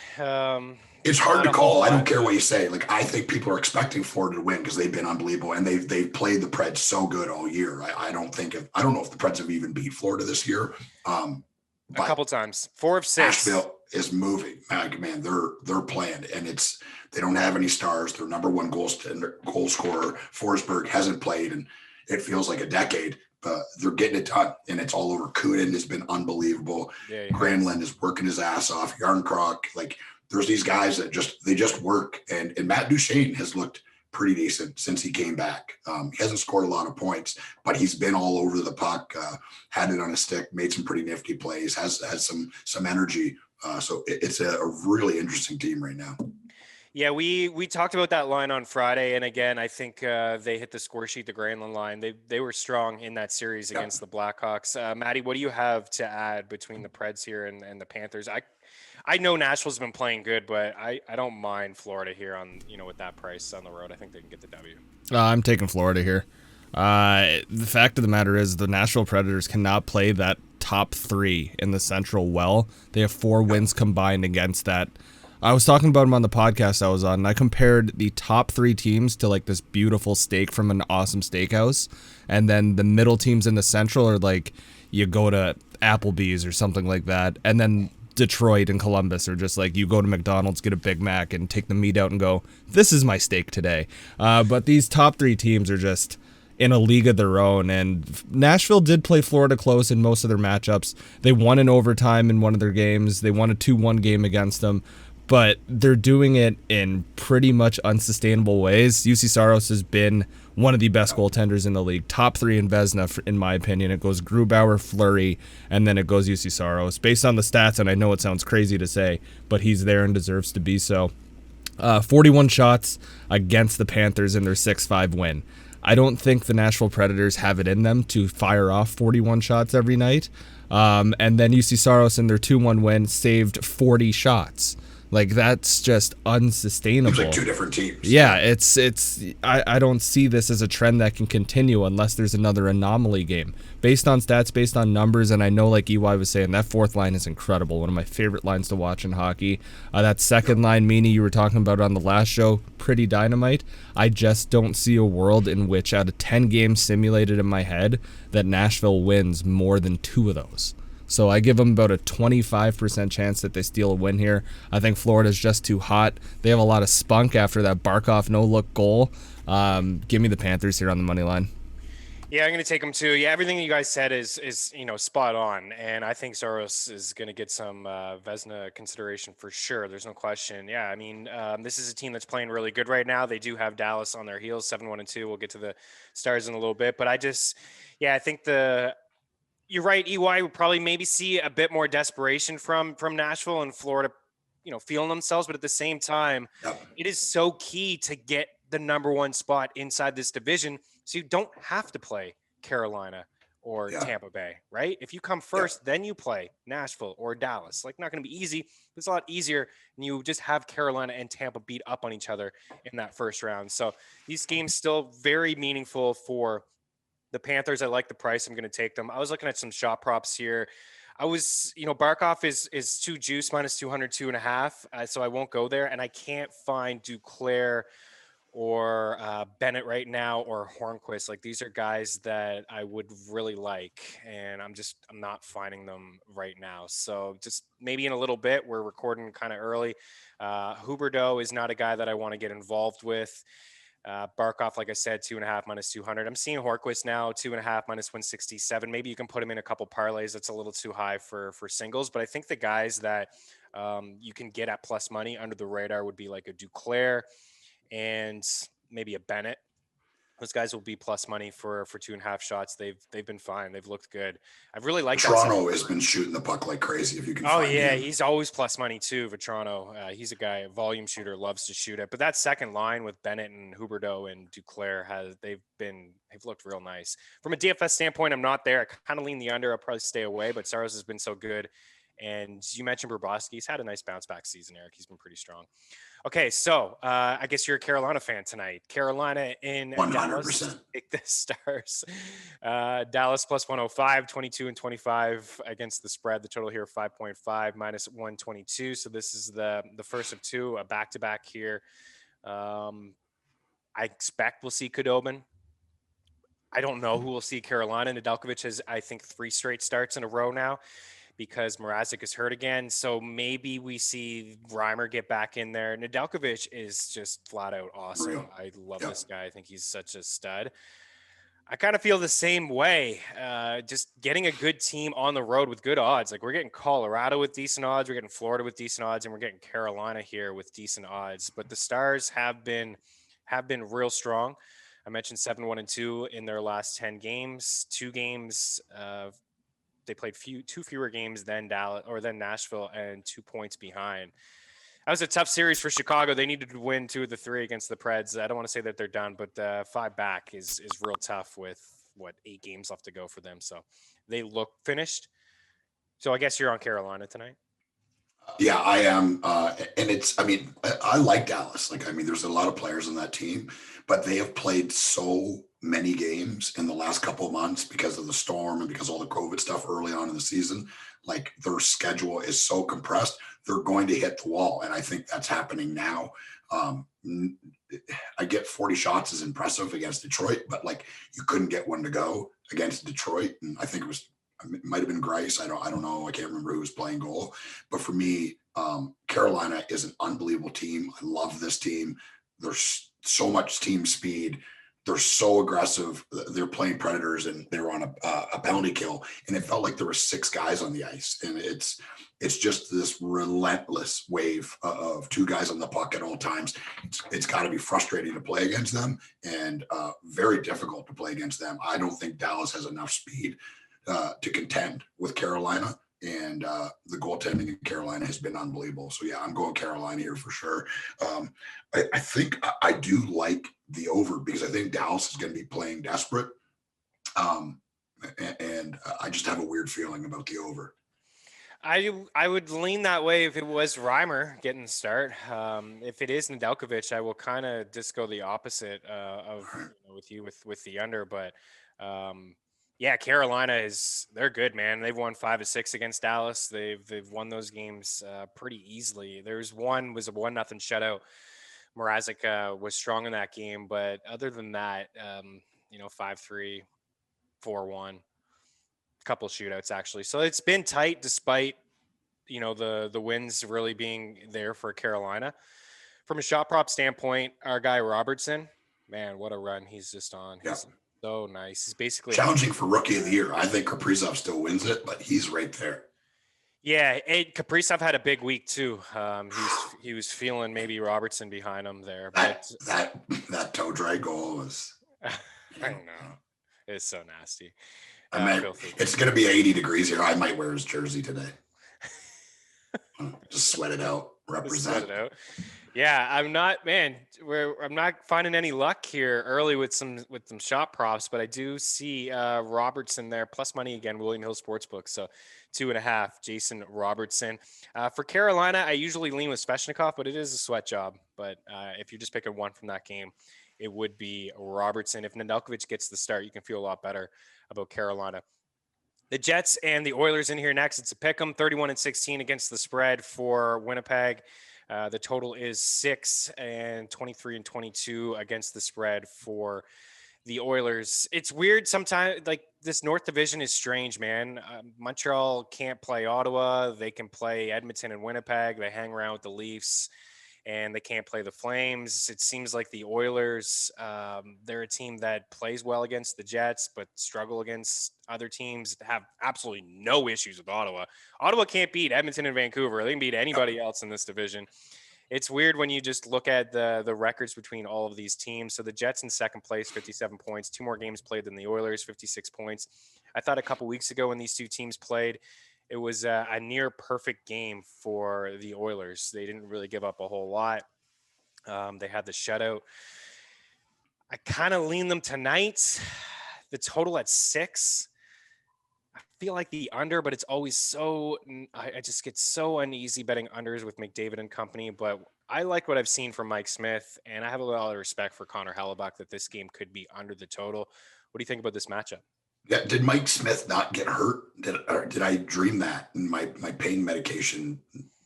It's hard to call. I don't care what you say. Like, I think people are expecting Florida to win because they've been unbelievable and they've played the Preds so good all year. I don't know if the Preds have even beat Florida this year. A couple times, 4 of 6. Nashville is moving. Man, they're playing, and they don't have any stars. Their number one goal scorer, Forsberg, hasn't played, and it feels like a decade. But they're getting it done, and it's all over. Kunin has been unbelievable. Yeah. Granlund is working his ass off. Yarncroc, like. There's these guys that just work, and Matt Duchene has looked pretty decent since he came back. He hasn't scored a lot of points, but he's been all over the puck, had it on his stick, made some pretty nifty plays, has some energy. So it's a really interesting team right now. Yeah, we talked about that line on Friday, and again, I think they hit the score sheet, the Granlund line. They were strong in that series against the Blackhawks. Maddie, what do you have to add between the Preds here and the Panthers? I know Nashville's been playing good, but I don't mind Florida here on with that price on the road. I think they can get the W. I'm taking Florida here. The fact of the matter is the Nashville Predators cannot play that top 3 in the Central well. They have 4 wins combined against that. I was talking about them on the podcast I was on, and I compared the top 3 teams to like this beautiful steak from an awesome steakhouse, and then the middle teams in the Central are like you go to Applebee's or something like that, and then Detroit and Columbus are just like you go to McDonald's, get a Big Mac, and take the meat out and go, this is my steak today. But these top 3 teams are just in a league of their own, and Nashville did play Florida close in most of their matchups. They won in overtime in one of their games. They won a 2-1 game against them, but they're doing it in pretty much unsustainable ways. UC Saros has been one of the best goaltenders in the league. Top 3 in Vezina, in my opinion. It goes Grubauer, Fleury, and then it goes UC Saros. Based on the stats, and I know it sounds crazy to say, but he's there and deserves to be so. 41 shots against the Panthers in their 6-5 win. I don't think the Nashville Predators have it in them to fire off 41 shots every night. And then UC Saros in their 2-1 win saved 40 shots. Like, that's just unsustainable. It's like 2 different teams. Yeah, I don't see this as a trend that can continue unless there's another anomaly game. Based on stats, based on numbers, and I know, like EY was saying, that 4th line is incredible. One of my favorite lines to watch in hockey. That 2nd line, Meaney, you were talking about on the last show, pretty dynamite. I just don't see a world in which, out of 10 games simulated in my head, that Nashville wins more than 2 of those. So I give them about a 25% chance that they steal a win here. I think Florida's just too hot. They have a lot of spunk after that Barkov no-look goal. Give me the Panthers here on the money line. Yeah, I'm going to take them too. Yeah, everything you guys said is spot on, and I think Saros is going to get some Vezina consideration for sure. There's no question. Yeah, I mean, this is a team that's playing really good right now. They do have Dallas on their heels, 7-1-2. We'll get to the Stars in a little bit, but I think You're right. EY would probably maybe see a bit more desperation from Nashville and Florida, feeling themselves. But at the same time, it is so key to get the number one spot inside this division. So you don't have to play Carolina or Tampa Bay, right? If you come first, then you play Nashville or Dallas. Like, not going to be easy, but it's a lot easier. And you just have Carolina and Tampa beat up on each other in that first round. So these games still very meaningful for the Panthers. I like the price. I'm going to take them. I was looking at some shot props here. I was, Barkov is too juice minus 202.5. So I won't go there. And I can't find Duclair or Bennett right now, or Hornquist. Like, these are guys that I would really like, and I'm not finding them right now. So just maybe in a little bit. We're recording kind of early. Huberdeau is not a guy that I want to get involved with. Barkov, like I said, 2.5 minus 200. I'm seeing Horquist now 2.5 minus 167. Maybe you can put him in a couple parlays. That's a little too high for singles, but I think the guys that you can get at plus money under the radar would be like a Duclair and maybe a Bennett. Those guys will be plus money for 2.5 shots. They've been fine. They've looked good. I've really liked Toronto has been shooting the puck like crazy. If you can. Oh yeah, he's always plus money too. Vetrano, he's a guy, a volume shooter, loves to shoot it. But that second line with Bennett and Huberdeau and Duclair they've looked real nice. From a DFS standpoint, I'm not there. I kind of lean the under. I'll probably stay away. But Saros has been so good. And you mentioned Bobrovsky. He's had a nice bounce back season, Eric. He's been pretty strong. Okay, so I guess you're a Carolina fan tonight. Carolina in 100%. Dallas. Pick the Stars. Dallas plus 105, 22 and 25 against the spread. The total here 5.5 minus 122. So this is the first of two, a back-to-back here. I expect we'll see Khudobin. I don't know who will see Carolina. Nedeljkovic has, I think, 3 straight starts in a row now, because Mrazek is hurt again. So maybe we see Reimer get back in there. Nedeljkovic is just flat out awesome. Real. I love this guy. I think he's such a stud. I kind of feel the same way. Just getting a good team on the road with good odds. Like, we're getting Colorado with decent odds. We're getting Florida with decent odds, and we're getting Carolina here with decent odds. But the Stars have been real strong. I mentioned 7-1-2 in their last 10 games. 2 games, they played 2 fewer games than Dallas or than Nashville, and 2 points behind. That was a tough series for Chicago. They needed to win 2 of the 3 against the Preds. I don't want to say that they're done, but 5 back is real tough with 8 games left to go for them. So they look finished. So I guess you're on Carolina tonight. Yeah, I am. And I like Dallas. There's a lot of players on that team, but they have played so many games in the last couple of months because of the storm and because of all the COVID stuff early on in the season. Like, their schedule is so compressed, they're going to hit the wall. And I think that's happening now. I get 40 shots is impressive against Detroit, but you couldn't get one to go against Detroit. And I think it might have been Grice. I don't know. I can't remember who was playing goal. But for me, Carolina is an unbelievable team. I love this team. There's so much team speed. They're so aggressive. They're playing Predators, and they were on a penalty kill, and it felt like there were 6 guys on the ice. And it's just this relentless wave of 2 guys on the puck at all times. It's got to be frustrating to play against them, and very difficult to play against them. I don't think Dallas has enough speed to contend with Carolina, and the goaltending in Carolina has been unbelievable. So yeah, I'm going Carolina here for sure. I think I do like the over, because I think Dallas is going to be playing desperate. And I just have a weird feeling about the over. I would lean that way if it was Reimer getting the start. If it is Nedeljkovic, I will kind of just go the opposite with the under. But yeah, Carolina they're good, man. They've won 5 of 6 against Dallas. They've won those games pretty easily. Was a 1-0 shutout. Mrazek was strong in that game, but other than that, 5-3, 4-1, a couple shootouts actually. So it's been tight despite the wins really being there for Carolina. From a shot prop standpoint, our guy Robertson, man, what a run he's just on. He's so nice. He's basically challenging for Rookie of the Year. I think Kaprizov still wins it, but he's right there. Yeah, Kaprizov had a big week too. He was feeling maybe Robertson behind him there. That toe drag goal was. I don't know. It's so nasty. It's going to be 80 degrees here. I might wear his jersey today. Just sweat it out. Represent. Sweat it out. Yeah, I'm not finding any luck here early with some shot props, but I do see Robertson there plus money again, William Hill Sportsbook. So 2.5, Jason Robertson. For Carolina, I usually lean with Svechnikov, but it is a sweat job. But if you're just picking one from that game, it would be Robertson. If Nedeljkovic gets the start, you can feel a lot better about Carolina. The Jets and the Oilers in here next. It's a pick 'em, 31-16 against the spread for Winnipeg. The total is 6, and 23-22 against the spread for the Oilers. It's weird sometimes. Like, this North Division is strange, man. Montreal can't play Ottawa. They can play Edmonton and Winnipeg. They hang around with the Leafs, and they can't play the Flames. It seems like the Oilers, they're a team that plays well against the Jets, but struggle against other teams, have absolutely no issues with Ottawa. Ottawa can't beat Edmonton and Vancouver. They can beat anybody else in this division. It's weird when you just look at the records between all of these teams. So the Jets in second place, 57 points, 2 more games played than the Oilers, 56 points. I thought a couple weeks ago when these two teams played, it was a near perfect game for the Oilers. They didn't really give up a whole lot. They had the shutout. I kind of lean them tonight. The total at 6. I feel like the under, but it's always so – I just get so uneasy betting unders with McDavid and company. But I like what I've seen from Mike Smith, and I have a lot of respect for Connor Hellebuck that this game could be under the total. What do you think about this matchup? Yeah, did Mike Smith not get hurt? Did I dream that in my pain medication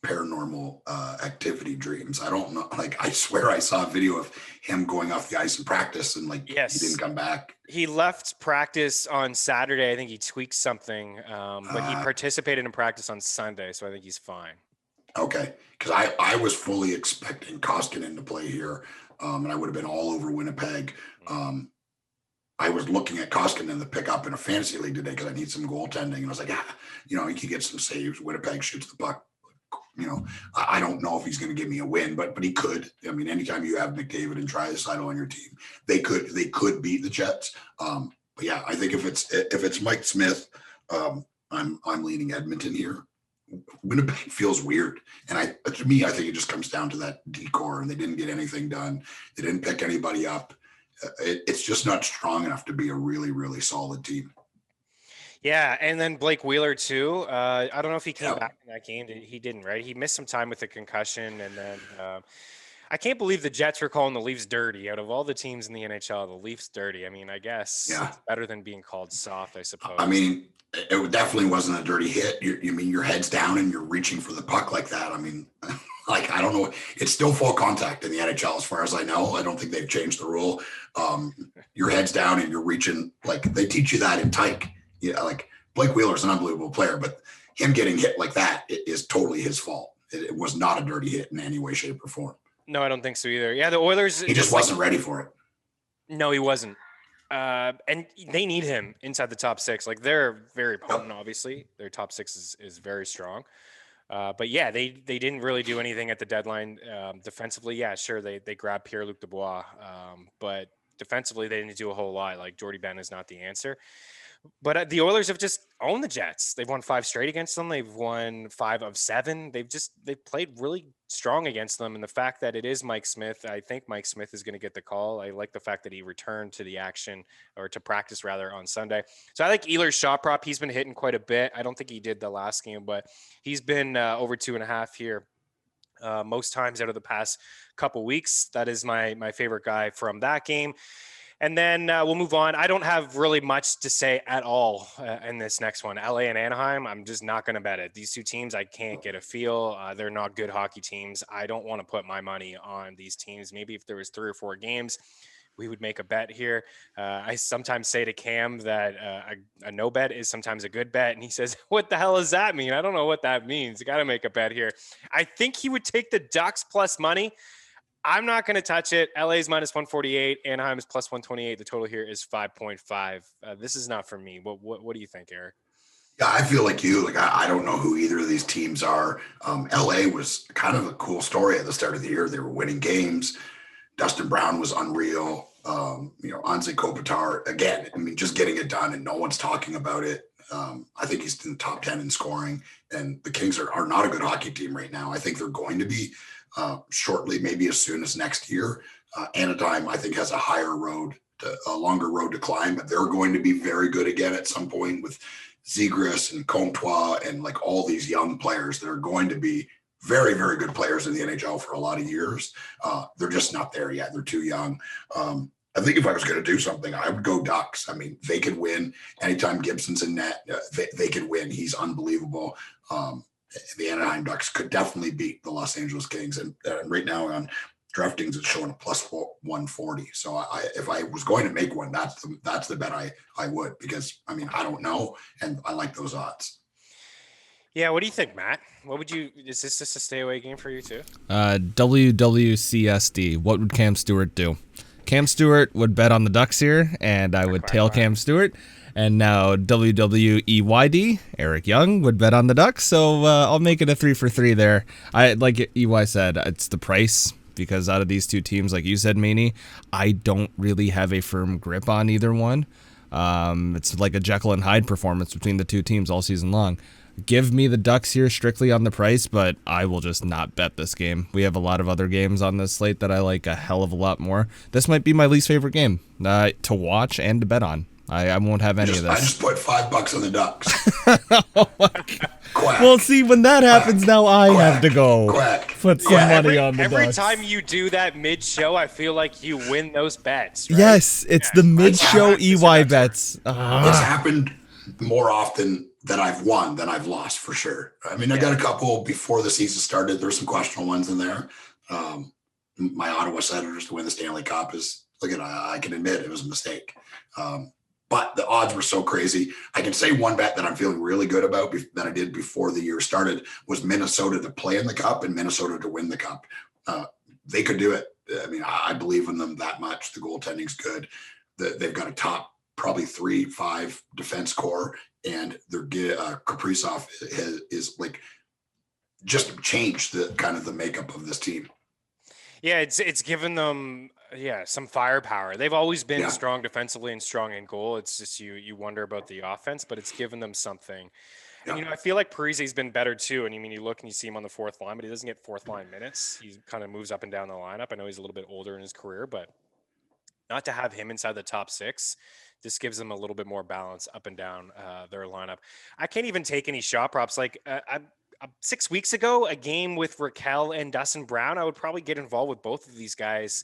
paranormal activity dreams? I don't know. Like, I swear I saw a video of him going off the ice in practice and he didn't come back. He left practice on Saturday. I think he tweaked something, but he participated in practice on Sunday, so I think he's fine. Okay, because I was fully expecting Koskinen to play here, and I would have been all over Winnipeg. I was looking at Koskinen to pick up in a fantasy league today because I need some goaltending. And I was like, he can get some saves. Winnipeg shoots the puck. I don't know if he's going to give me a win, but he could. I mean, anytime you have McDavid and Draisaitl on your team, they could beat the Jets. But yeah, I think if it's Mike Smith, I'm leaning Edmonton here. Winnipeg feels weird, and to me, I think it just comes down to that decor, and they didn't get anything done. They didn't pick anybody up. It's just not strong enough to be a really, really solid team. Yeah, and then Blake Wheeler too. I don't know if he came back in that game. He didn't, right? He missed some time with the concussion, and then I can't believe the Jets were calling the Leafs dirty. Out of all the teams in the NHL, the Leafs dirty. I mean, I guess it's better than being called soft, I suppose. I mean, it definitely wasn't a dirty hit. You mean your head's down and you're reaching for the puck like that? I mean. I don't know. It's still full contact in the NHL as far as I know. I don't think they've changed the rule. Your head's down and you're reaching, they teach you that in Tyke. Yeah, Blake Wheeler's an unbelievable player, but him getting hit like that is totally his fault. It was not a dirty hit in any way, shape, or form. No, I don't think so either. Yeah, the Oilers. He just wasn't ready for it. No, he wasn't. And they need him inside the top 6. They're very potent, obviously. Their top 6 is very strong. But yeah, they didn't really do anything at the deadline. Defensively, yeah, sure, they grabbed Pierre-Luc Dubois. But defensively, they didn't do a whole lot. Jordie Benn is not the answer. But the Oilers have just owned the Jets. They've won 5 straight against them. They've won 5 of 7. They've played really strong against them. And the fact that it is Mike Smith, I think Mike Smith is going to get the call. I like the fact that he returned to the action, or to practice rather, on Sunday. So I like Ehlers' shot prop. He's been hitting quite a bit. I don't think he did the last game, but he's been over 2.5 here. Most times out of the past couple weeks. That is my favorite guy from that game. And then we'll move on. I don't have really much to say at all in this next one. LA and Anaheim, I'm just not going to bet it. These two teams, I can't get a feel. They're not good hockey teams. I don't want to put my money on these teams. Maybe if there was 3 or 4 games, we would make a bet here. I sometimes say to Cam that a no bet is sometimes a good bet. And he says, what the hell does that mean? I don't know what that means. You got to make a bet here. I think he would take the Ducks plus money. I'm not going to touch it. LA's minus 148. Anaheim's plus 128. The total here is 5.5. This is not for me. What do you think, Eric? Yeah, I feel like you. I don't know who either of these teams are. LA was kind of a cool story at the start of the year. They were winning games. Dustin Brown was unreal. Anze Kopitar, again, I mean, just getting it done and no one's talking about it. I think he's in the top 10 in scoring, and the Kings are not a good hockey team right now. I think they're going to be shortly, maybe as soon as next year. Anaheim, I think, has a longer road to climb, but they're going to be very good again at some point with Zegras and Comtois and like all these young players that are going to be very, very good players in the NHL for a lot of years. They're just not there yet. They're too young. I think if I was going to do something, I would go Ducks. I mean, they could win anytime Gibson's in net. They could win. He's unbelievable. The Anaheim Ducks could definitely beat the Los Angeles Kings. And right now on DraftKings, it's showing a plus 140. So if I was going to make one, that's the bet I would, because I mean, I don't know. And I like those odds. Yeah, what do you think, Matt? Is this just a stay away game for you too? WWCSD. What would Cam Stewart do? Cam Stewart would bet on the Ducks here, and I would tail Cam Stewart. And now WWEYD, Eric Young, would bet on the Ducks. So I'll make it a 3-for-3 there. I like EY said, it's the price, because out of these two teams, like you said, Meaney, I don't really have a firm grip on either one. It's like a Jekyll and Hyde performance between the two teams all season long. Give me the Ducks here strictly on the price, but I will just not bet this game. We have a lot of other games on this slate that I like a hell of a lot more. This might be my least favorite game to watch and to bet on. I won't have any of this. I just put $5 on the Ducks. Oh my God. Well, see, when that happens, now I have to go put some money on the Ducks. Every time you do that mid-show, I feel like you win those bets, right? Yes, it's the mid-show EY bets. It's happened more often that I've won than I've lost, for sure. I mean, I got a couple before the season started. There's some questionable ones in there. My Ottawa Senators to win the Stanley Cup I can admit it was a mistake. But the odds were so crazy. I can say one bet that I'm feeling really good about that I did before the year started was Minnesota to play in the Cup and Minnesota to win the Cup. They could do it. I mean, I believe in them that much. The goaltending's good. They've got a top probably 3-5 defense core, and their Kaprizov is like just changed the kind of the makeup of this team. Yeah, it's given them some firepower. They've always been strong defensively and strong in goal. It's just you wonder about the offense, but it's given them something. Yeah. And, I feel like Parise's been better too. And you look and you see him on the fourth line, but he doesn't get fourth line minutes. He kind of moves up and down the lineup. I know he's a little bit older in his career, but not to have him inside the top 6 just gives them a little bit more balance up and down their lineup. I can't even take any shot props. Like 6 weeks ago, a game with Raquel and Dustin Brown, I would probably get involved with both of these guys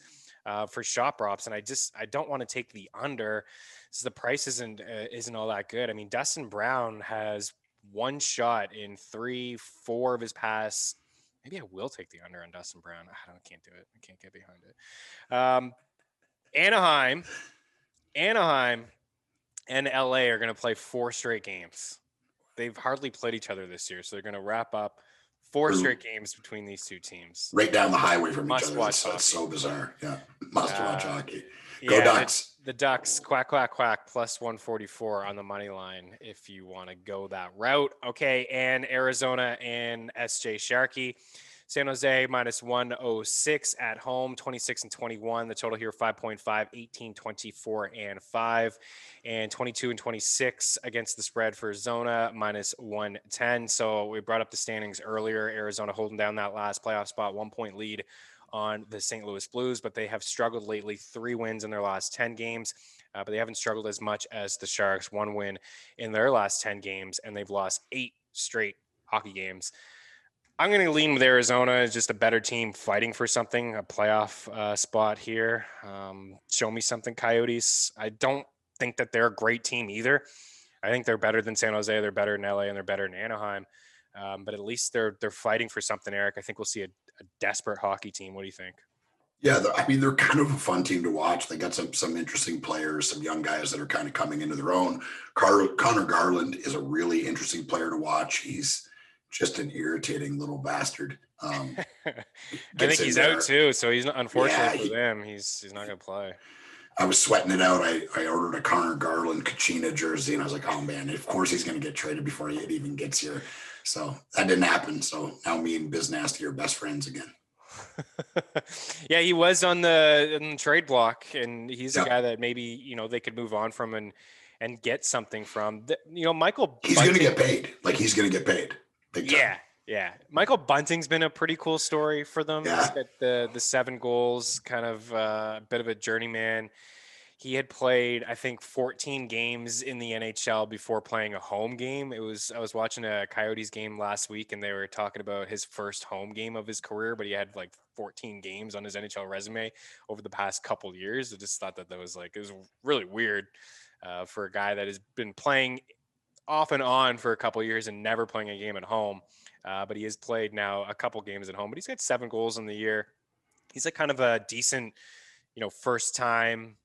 for shot props. And I don't want to take the under. So the price isn't all that good. I mean, Dustin Brown has one shot in 3-4 of his past. Maybe I will take the under on Dustin Brown. I can't do it. I can't get behind it. Anaheim and LA are going to play 4 straight games. They've hardly played each other this year, so they're going to wrap up 4 straight games between these two teams. Right down the highway from each other. That's so bizarre. Yeah, must watch hockey. Go Ducks. The Ducks, quack, quack, quack, plus 144 on the money line if you want to go that route. Okay, and Arizona and SJ Sharkey. San Jose minus 106 at home, 26-21. The total here 5.5, 18, 24, and 5, and 22 and 26 against the spread for Zona minus 110. So we brought up the standings earlier. Arizona holding down that last playoff spot, 1-point lead on the St. Louis Blues, but they have struggled lately. 3 wins in their last 10 games, but they haven't struggled as much as the Sharks. 1 win in their last 10 games, and they've lost 8 straight hockey games. I'm going to lean with Arizona as just a better team fighting for something, a playoff spot here. Show me something, Coyotes. I don't think that they're a great team either. I think they're better than San Jose. They're better in LA, and they're better in Anaheim. But at least they're fighting for something, Eric. I think we'll see a desperate hockey team. What do you think? Yeah, they're kind of a fun team to watch. They got some interesting players, some young guys that are kind of coming into their own. Connor Garland is a really interesting player to watch. He's just an irritating little bastard. I think he's out too, so he's not, unfortunately for them, he's not going to play. I was sweating it out. I ordered a Connor Garland Kachina jersey, and I was like, oh man, of course he's going to get traded before it even gets here. So that didn't happen. So now me and Biz Nasty are best friends again. Yeah, he was on the trade block, and he's a guy that maybe, they could move on from and get something from. Michael He's going to get paid. Like, he's going to get paid. Big time. Yeah. Michael Bunting's been a pretty cool story for them. Yeah. He's got the 7 goals, kind of a bit of a journeyman. He had played, I think, 14 games in the NHL before playing a home game. I was watching a Coyotes game last week, and they were talking about his first home game of his career, but he had like 14 games on his NHL resume over the past couple years. I just thought that was it was really weird for a guy that has been playing off and on for a couple years and never playing a game at home. But he has played now a couple games at home, but he's got 7 goals in the year. He's a kind of a decent, first time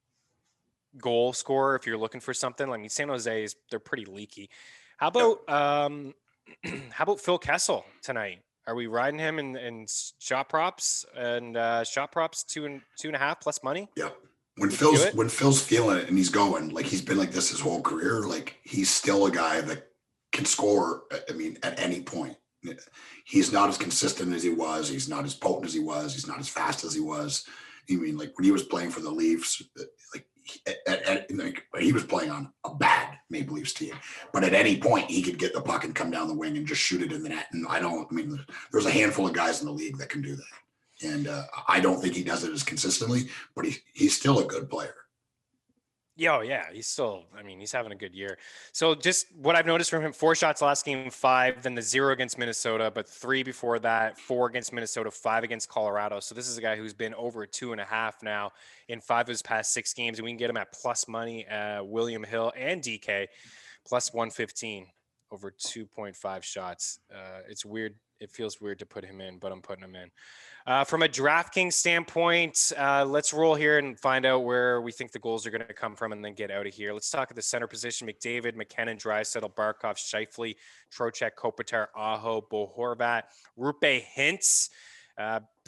goal scorer if you're looking for something. I mean, San Jose they're pretty leaky. How about how about Phil Kessel tonight? Are we riding him in shot props and shot props 2.5 plus money? Yeah. When Phil's feeling it and he's going, like, he's been like this his whole career, like, he's still a guy that can score. I mean, at any point. He's not as consistent as he was. He's not as potent as he was. He's not as fast as he was. I mean, like, when he was playing for the Leafs, like, he was playing on a bad Maple Leafs team, but at any point he could get the puck and come down the wing and just shoot it in the net. And there's a handful of guys in the league that can do that. And I don't think he does it as consistently, but he's still a good player. Yeah, he's still, he's having a good year. So just what I've noticed from him, 4 shots last game, 5, then the 0 against Minnesota, but 3 before that, 4 against Minnesota, 5 against Colorado. So this is a guy who's been over 2.5 now in 5 of his past 6 games. And we can get him at plus money, William Hill and DK, plus 115 over 2.5 shots. It's weird. It feels weird to put him in, but I'm putting him in. From a DraftKings standpoint, let's roll here and find out where we think the goals are going to come from and then get out of here. Let's talk at the center position. McDavid, McKinnon, Draisaitl, Barkov, Scheifele, Trocheck, Kopitar, Aho, Bo Horvat, Rupe Hintz.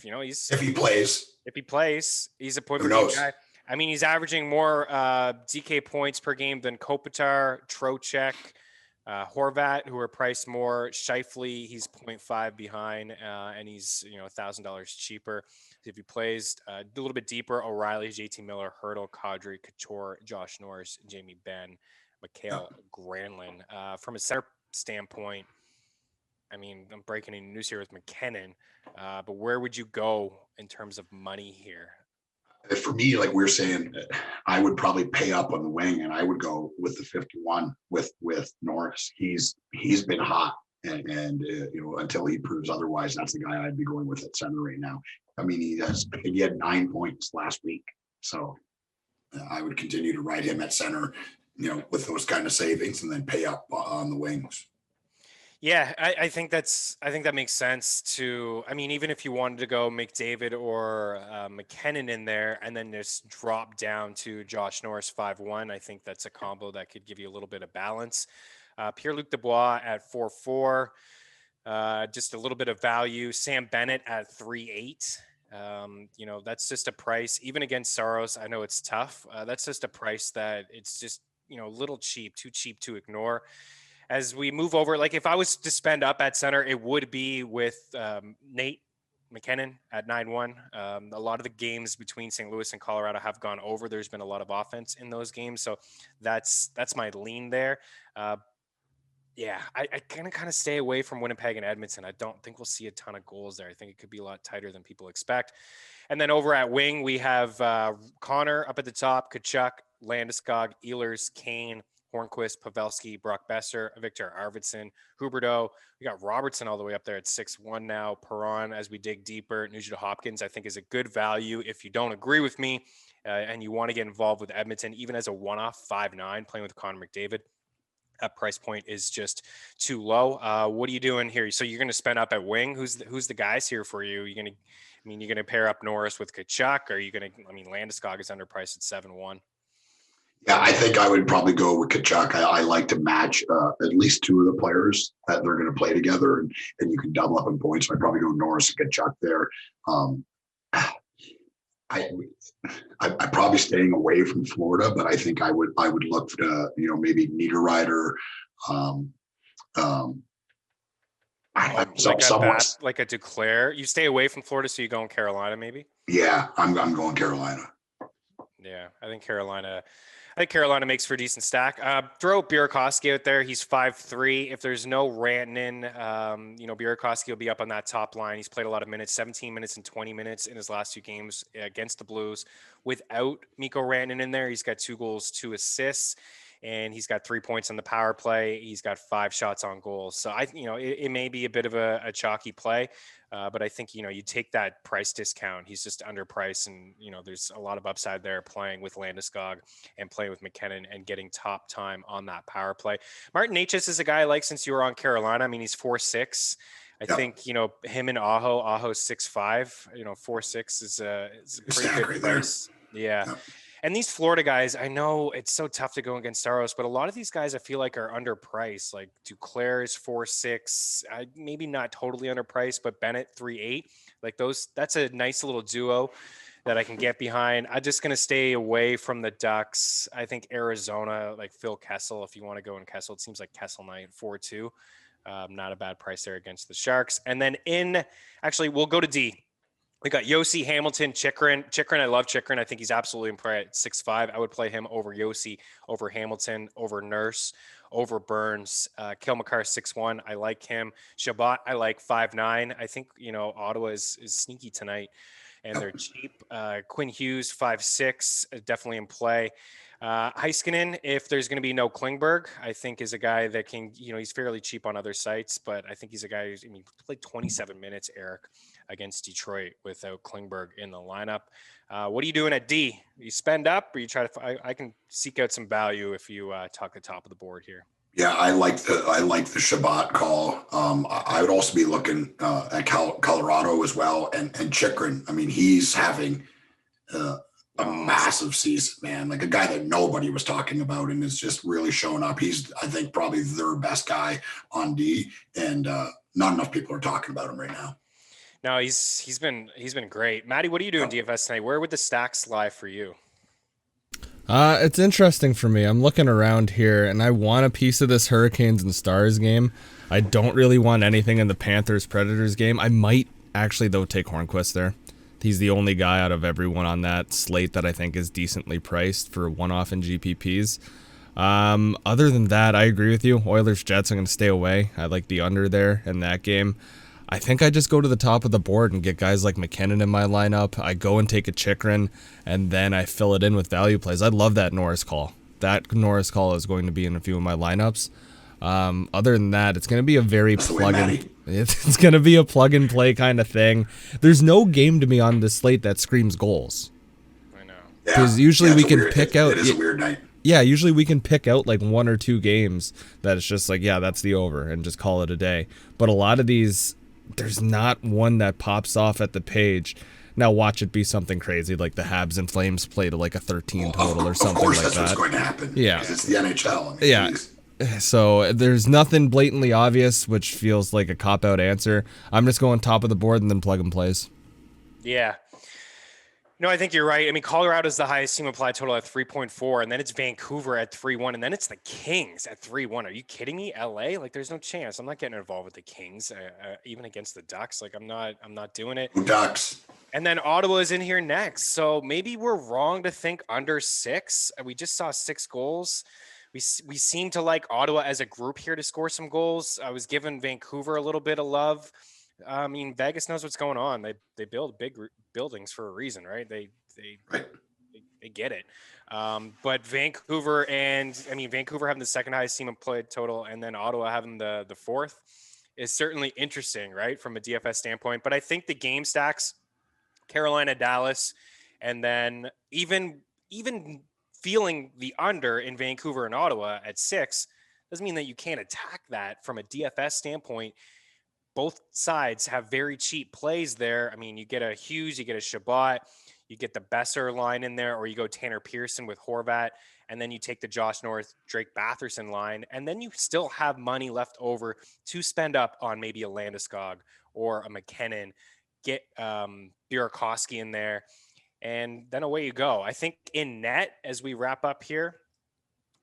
He's if he plays, he's a point per game guy. He's averaging more DK points per game than Kopitar, Trocheck, Horvat, who are priced more. Scheifele, he's 0.5 behind, and he's $1,000 cheaper. If he plays a little bit deeper, O'Reilly, JT Miller, Hurdle, Kadri, Couture, Josh Norris, Jamie Benn, Mikhail Granlund. From a center standpoint, I'm breaking any news here with McKinnon, but where would you go in terms of money here? For me, like we were saying, I would probably pay up on the wing, and I would go with the 51 with Norris. He's been hot, and until he proves otherwise, that's the guy I'd be going with at center right now. He had 9 points last week, so I would continue to ride him at center, with those kind of savings, and then pay up on the wings. Yeah, I think that makes sense too. Even if you wanted to go McDavid or McKinnon in there and then just drop down to Josh Norris 5-1, I think that's a combo that could give you a little bit of balance. Pierre-Luc Dubois at 4-4, just a little bit of value. Sam Bennett at 3-8. That's just a price, even against Saros. I know it's tough. That's just a price that it's just, a little cheap, too cheap to ignore. As we move over, like if I was to spend up at center, it would be with Nate McKinnon at 9-1. A lot of the games between St. Louis and Colorado have gone over. There's been a lot of offense in those games. So that's my lean there. I kind of stay away from Winnipeg and Edmonton. I don't think we'll see a ton of goals there. I think it could be a lot tighter than people expect. And then over at wing, we have Connor up at the top, Kachuk, Landeskog, Ehlers, Kane, Hornquist, Pavelski, Brock Besser, Victor Arvidsson, Huberdeau. We got Robertson all the way up there at 6-1 now. Perron, as we dig deeper, Nugent Hopkins, I think, is a good value. If you don't agree with me and you want to get involved with Edmonton, even as a one-off 5-9, playing with Connor McDavid, that price point is just too low. What are you doing here? So you're going to spend up at wing. Who's the guys here for you? You're going to pair up Norris with Kachuk, or are you going to? Landeskog is underpriced at 7-1. Yeah, I think I would probably go with Kachuk. I like to match at least 2 of the players that they're going to play together, and you can double up in points. So I'd probably go Norris and Kachuk there. I'm probably staying away from Florida, but I think I would look for maybe Niederreiter. Like a Duclair. You stay away from Florida, so you go in Carolina, maybe. Yeah, I'm going Carolina. Yeah, I think Carolina makes for a decent stack. Throw Burakovsky out there. He's 5'3". If there's no Rantanen, Burakovsky will be up on that top line. He's played a lot of minutes, 17 minutes and 20 minutes in his last 2 games against the Blues. Without Mikko Rantanen in there, he's got 2 goals, 2 assists, and he's got 3 points on the power play. He's got 5 shots on goal. So it may be a bit of a chalky play. But I think, you take that price discount. He's just underpriced, and, there's a lot of upside there playing with Landeskog and playing with McKinnon and getting top time on that power play. Martin Necas is a guy I like since you were on Carolina. I mean, he's 4'6". I think, him and Aho's 6'5", 4'6" is a pretty good price. Yeah. And these Florida guys, I know it's so tough to go against Staros, but a lot of these guys I feel like are underpriced. Like Duclair is 4'6", maybe not totally underpriced, but Bennett 3'8". Like that's a nice little duo that I can get behind. I'm just going to stay away from the Ducks. I think Arizona, like Phil Kessel, if you want to go in Kessel, it seems like Kessel night 4-2. Not a bad price there against the Sharks. And then we'll go to D. We got Yossi, Hamilton, Chychrun. I love Chychrun. I think he's absolutely in play at 6'5". I would play him over Yossi, over Hamilton, over Nurse, over Burns. Kale McCarr 6'1". I like him. Shabbat, I like 5'9". I think, Ottawa is sneaky tonight, and they're cheap. Quinn Hughes, 5'6", definitely in play. Heiskanen, if there's going to be no Klingberg, I think is a guy that can, he's fairly cheap on other sites, but I think he's a guy who's, played 27 minutes, Eric, against Detroit without Klingberg in the lineup. What are you doing at D? You spend up, or you try to? I can seek out some value if you talk the top of the board here. Yeah, I like the Shabbat call. I would also be looking at Colorado as well, and Chychrun. I mean, he's having a massive season, man. Like a guy that nobody was talking about, and is just really showing up. He's, I think, probably their best guy on D, and not enough people are talking about him right now. No, he's been great. Maddie, what are you doing DFS tonight? Where would the stacks lie for you? It's interesting for me. I'm looking around here, and I want a piece of this Hurricanes and Stars game. I don't really want anything in the Panthers-Predators game. I might actually, though, take Hornquist there. He's the only guy out of everyone on that slate that I think is decently priced for one-off in GPPs. Other than that, I agree with you. Oilers-Jets, I'm going to stay away. I like the under there in that game. I think I just go to the top of the board and get guys like McKinnon in my lineup. I go and take a Chychrun, and then I fill it in with value plays. I love that Norris call. That Norris call is going to be in a few of my lineups. Other than that, it's going to be a very it's going to be a plug and play kind of thing. There's no game to me on this slate that screams goals. I know. Because usually we can pick out. It is a weird night. Yeah, usually we can pick out like 1 or 2 games that it's just like, yeah, that's the over, and just call it a day. But a lot of these, there's not one that pops off at the page. Now watch it be something crazy like the Habs and Flames play to like a 13 total or something like that. Of course, that's what's going to happen. Yeah, because it's the NHL. I mean, yeah. Geez. So there's nothing blatantly obvious, which feels like a cop-out answer. I'm just going top of the board and then plug and plays. Yeah. No, I think you're right. I mean, Colorado's the highest team applied total at 3.4, and then it's Vancouver at 3.1, and then it's the Kings at 3.1. Are you kidding me? LA? Like, there's no chance. I'm not getting involved with the Kings, even against the Ducks. Like, I'm not doing it. Ducks. And then Ottawa is in here next. So maybe we're wrong to think under 6. We just saw 6 goals. We seem to like Ottawa as a group here to score some goals. I was giving Vancouver a little bit of love. I mean, Vegas knows what's going on. They build big buildings for a reason, right? They get it. But Vancouver having the second highest team employed total, and then Ottawa having the fourth is certainly interesting, right, from a DFS standpoint. But I think the game stacks, Carolina, Dallas, and then even feeling the under in Vancouver and Ottawa at 6 doesn't mean that you can't attack that from a DFS standpoint. Both sides have very cheap plays there. I mean, you get a Hughes, you get a Shabbat, you get the Besser line in there, or you go Tanner Pearson with Horvat, and then you take the Josh North, Drake Batherson line, and then you still have money left over to spend up on maybe a Landeskog or a McKinnon, get Burakovsky in there, and then away you go. I think in net, as we wrap up here,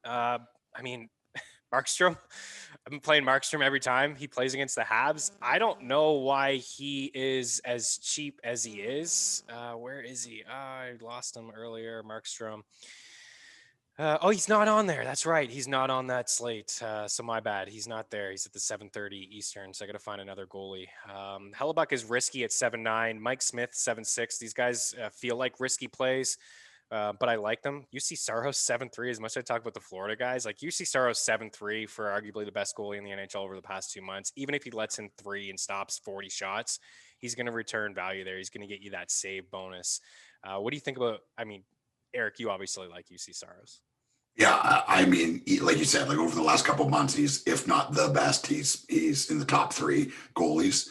I mean, Markstrom. I've been playing Markstrom every time he plays against the Habs. I don't know why he is as cheap as he is. Where is he? I lost him earlier. Markstrom. He's not on there. That's right. He's not on that slate. So my bad. He's not there. He's at the 7:30 Eastern. So I got to find another goalie. Hellebuck is risky at 7.9. Mike Smith 7.6. These guys feel like risky plays. But I like them. UC Saros 7.3. As much as I talk about the Florida guys, like UC Saros 7.3 for arguably the best goalie in the NHL over the past 2 months. Even if he lets in 3 and stops 40 shots, he's going to return value there. He's going to get you that save bonus. What do you think about? I mean, Eric, you obviously like UC Saros. Yeah, I mean, like you said, like over the last couple of months, he's, if not the best, he's in the top 3 goalies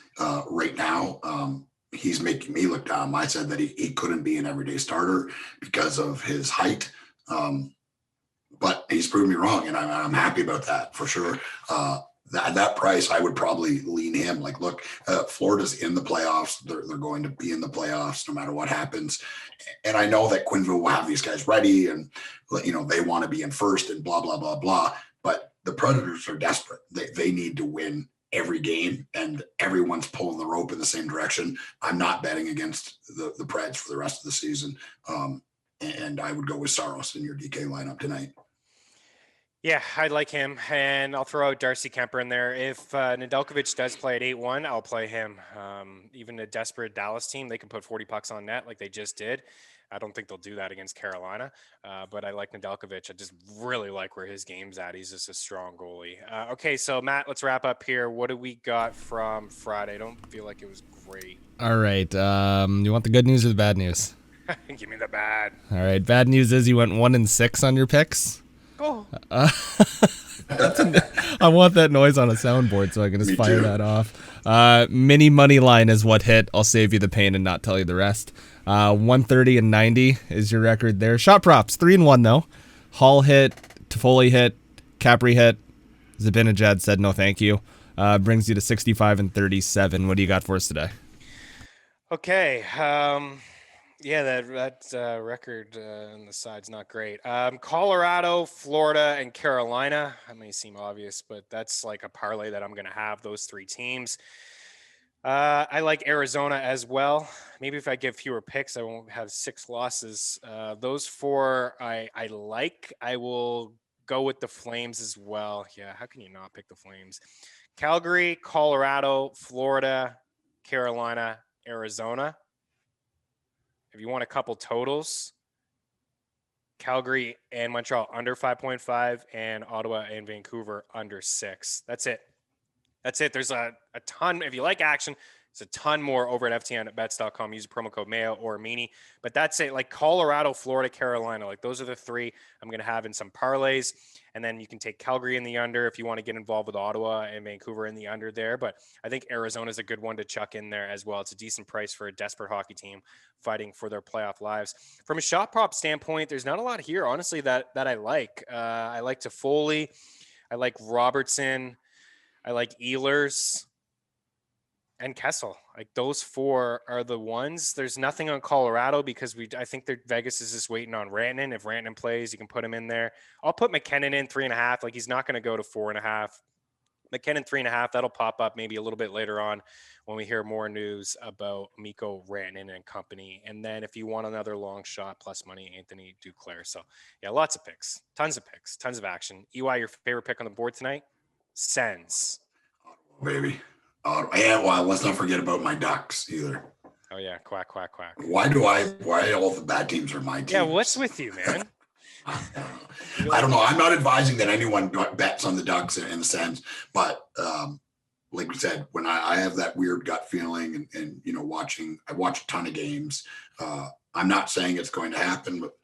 right now. He's making me look dumb. I said that he couldn't be an everyday starter because of his height. But he's proven me wrong, and I'm happy about that for sure. That price, I would probably lean him. Like, look, Florida's in the playoffs. They're going to be in the playoffs no matter what happens. And I know that Quenneville will have these guys ready, and they want to be in first and blah, blah, blah, blah. But the Predators are desperate. They need to win every game, and everyone's pulling the rope in the same direction. I'm not betting against the Preds for the rest of the season. And I would go with Saros in your DK lineup tonight. Yeah, I like him, and I'll throw out Darcy Kemper in there. If Nedeljkovic does play at 8-1, I'll play him. Even a desperate Dallas team, they can put 40 pucks on net like they just did. I don't think they'll do that against Carolina, but I like Nedeljkovic. I just really like where his game's at. He's just a strong goalie. Okay, so Matt, let's wrap up here. What do we got from Friday? I don't feel like it was great. All right. You want the good news or the bad news? Give me the bad. All right. Bad news is you went 1-6 on your picks. Oh. I want that noise on a soundboard so I can just fire that off. Mini money line is what hit. I'll save you the pain and not tell you the rest. 130 and 90 is your record there. Shot props 3-1 though. Hall hit, Toffoli hit, Capri hit. Zibanejad said no thank you. Brings you to 65 and 37. What do you got for us today? Okay. Yeah, that record on the side's not great. Colorado, Florida, and Carolina. That may seem obvious, but that's like a parlay that I'm going to have, those 3 teams. I like Arizona as well. Maybe if I give fewer picks, I won't have 6 losses. Those 4 I like. I will go with the Flames as well. Yeah, how can you not pick the Flames? Calgary, Colorado, Florida, Carolina, Arizona. If you want a couple totals, Calgary and Montreal under 5.5 and Ottawa and Vancouver under 6. That's it. There's a ton. If you like action, there's a ton more over at ftnbets.com. Use the promo code Mayo or Meaney. But that's it. Like Colorado, Florida, Carolina. Like those are the 3 I'm going to have in some parlays. And then you can take Calgary in the under if you want to get involved with Ottawa and Vancouver in the under there. But I think Arizona is a good one to chuck in there as well. It's a decent price for a desperate hockey team fighting for their playoff lives. From a shot prop standpoint, there's not a lot here, honestly, that I like. I like Toffoli. I like Robertson. I like Ehlers and Kessel. Like those 4 are the ones. There's nothing on Colorado because I think Vegas is just waiting on Rantanen. If Rantanen plays, you can put him in there. I'll put McKinnon in 3.5. Like he's not going to go to 4.5. McKinnon 3.5. That'll pop up maybe a little bit later on when we hear more news about Mikko Rantanen and company. And then if you want another long shot plus money, Anthony Duclair. So yeah, lots of picks, tons of action. EY, your favorite pick on the board tonight? Sens. Baby. And well, let's not forget about my Ducks either. Oh yeah, quack, quack, quack. Why all the bad teams are my teams? Yeah, what's with you, man? I don't know. I'm not advising that anyone bets on the Ducks in the Sens, but like we said, when I have that weird gut feeling and I watch a ton of games. I'm not saying it's going to happen, but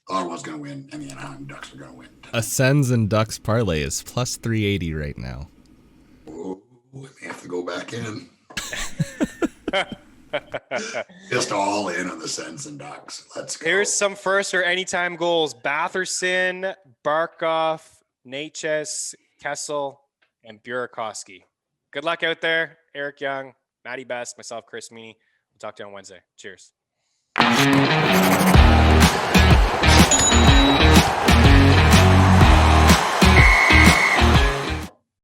Ottawa's going to win, and the Anaheim Ducks are going to win. A Sens and Ducks parlay is plus 380 right now. Oh, we may have to go back in. Just all in on the Sens and Ducks. Let's go. Here's some first or anytime goals. Batherson, Barkov, Natchez, Kessel, and Burakovsky. Good luck out there. Eric Young, Matty Best, myself, Chris Meaney. We'll talk to you on Wednesday. Cheers.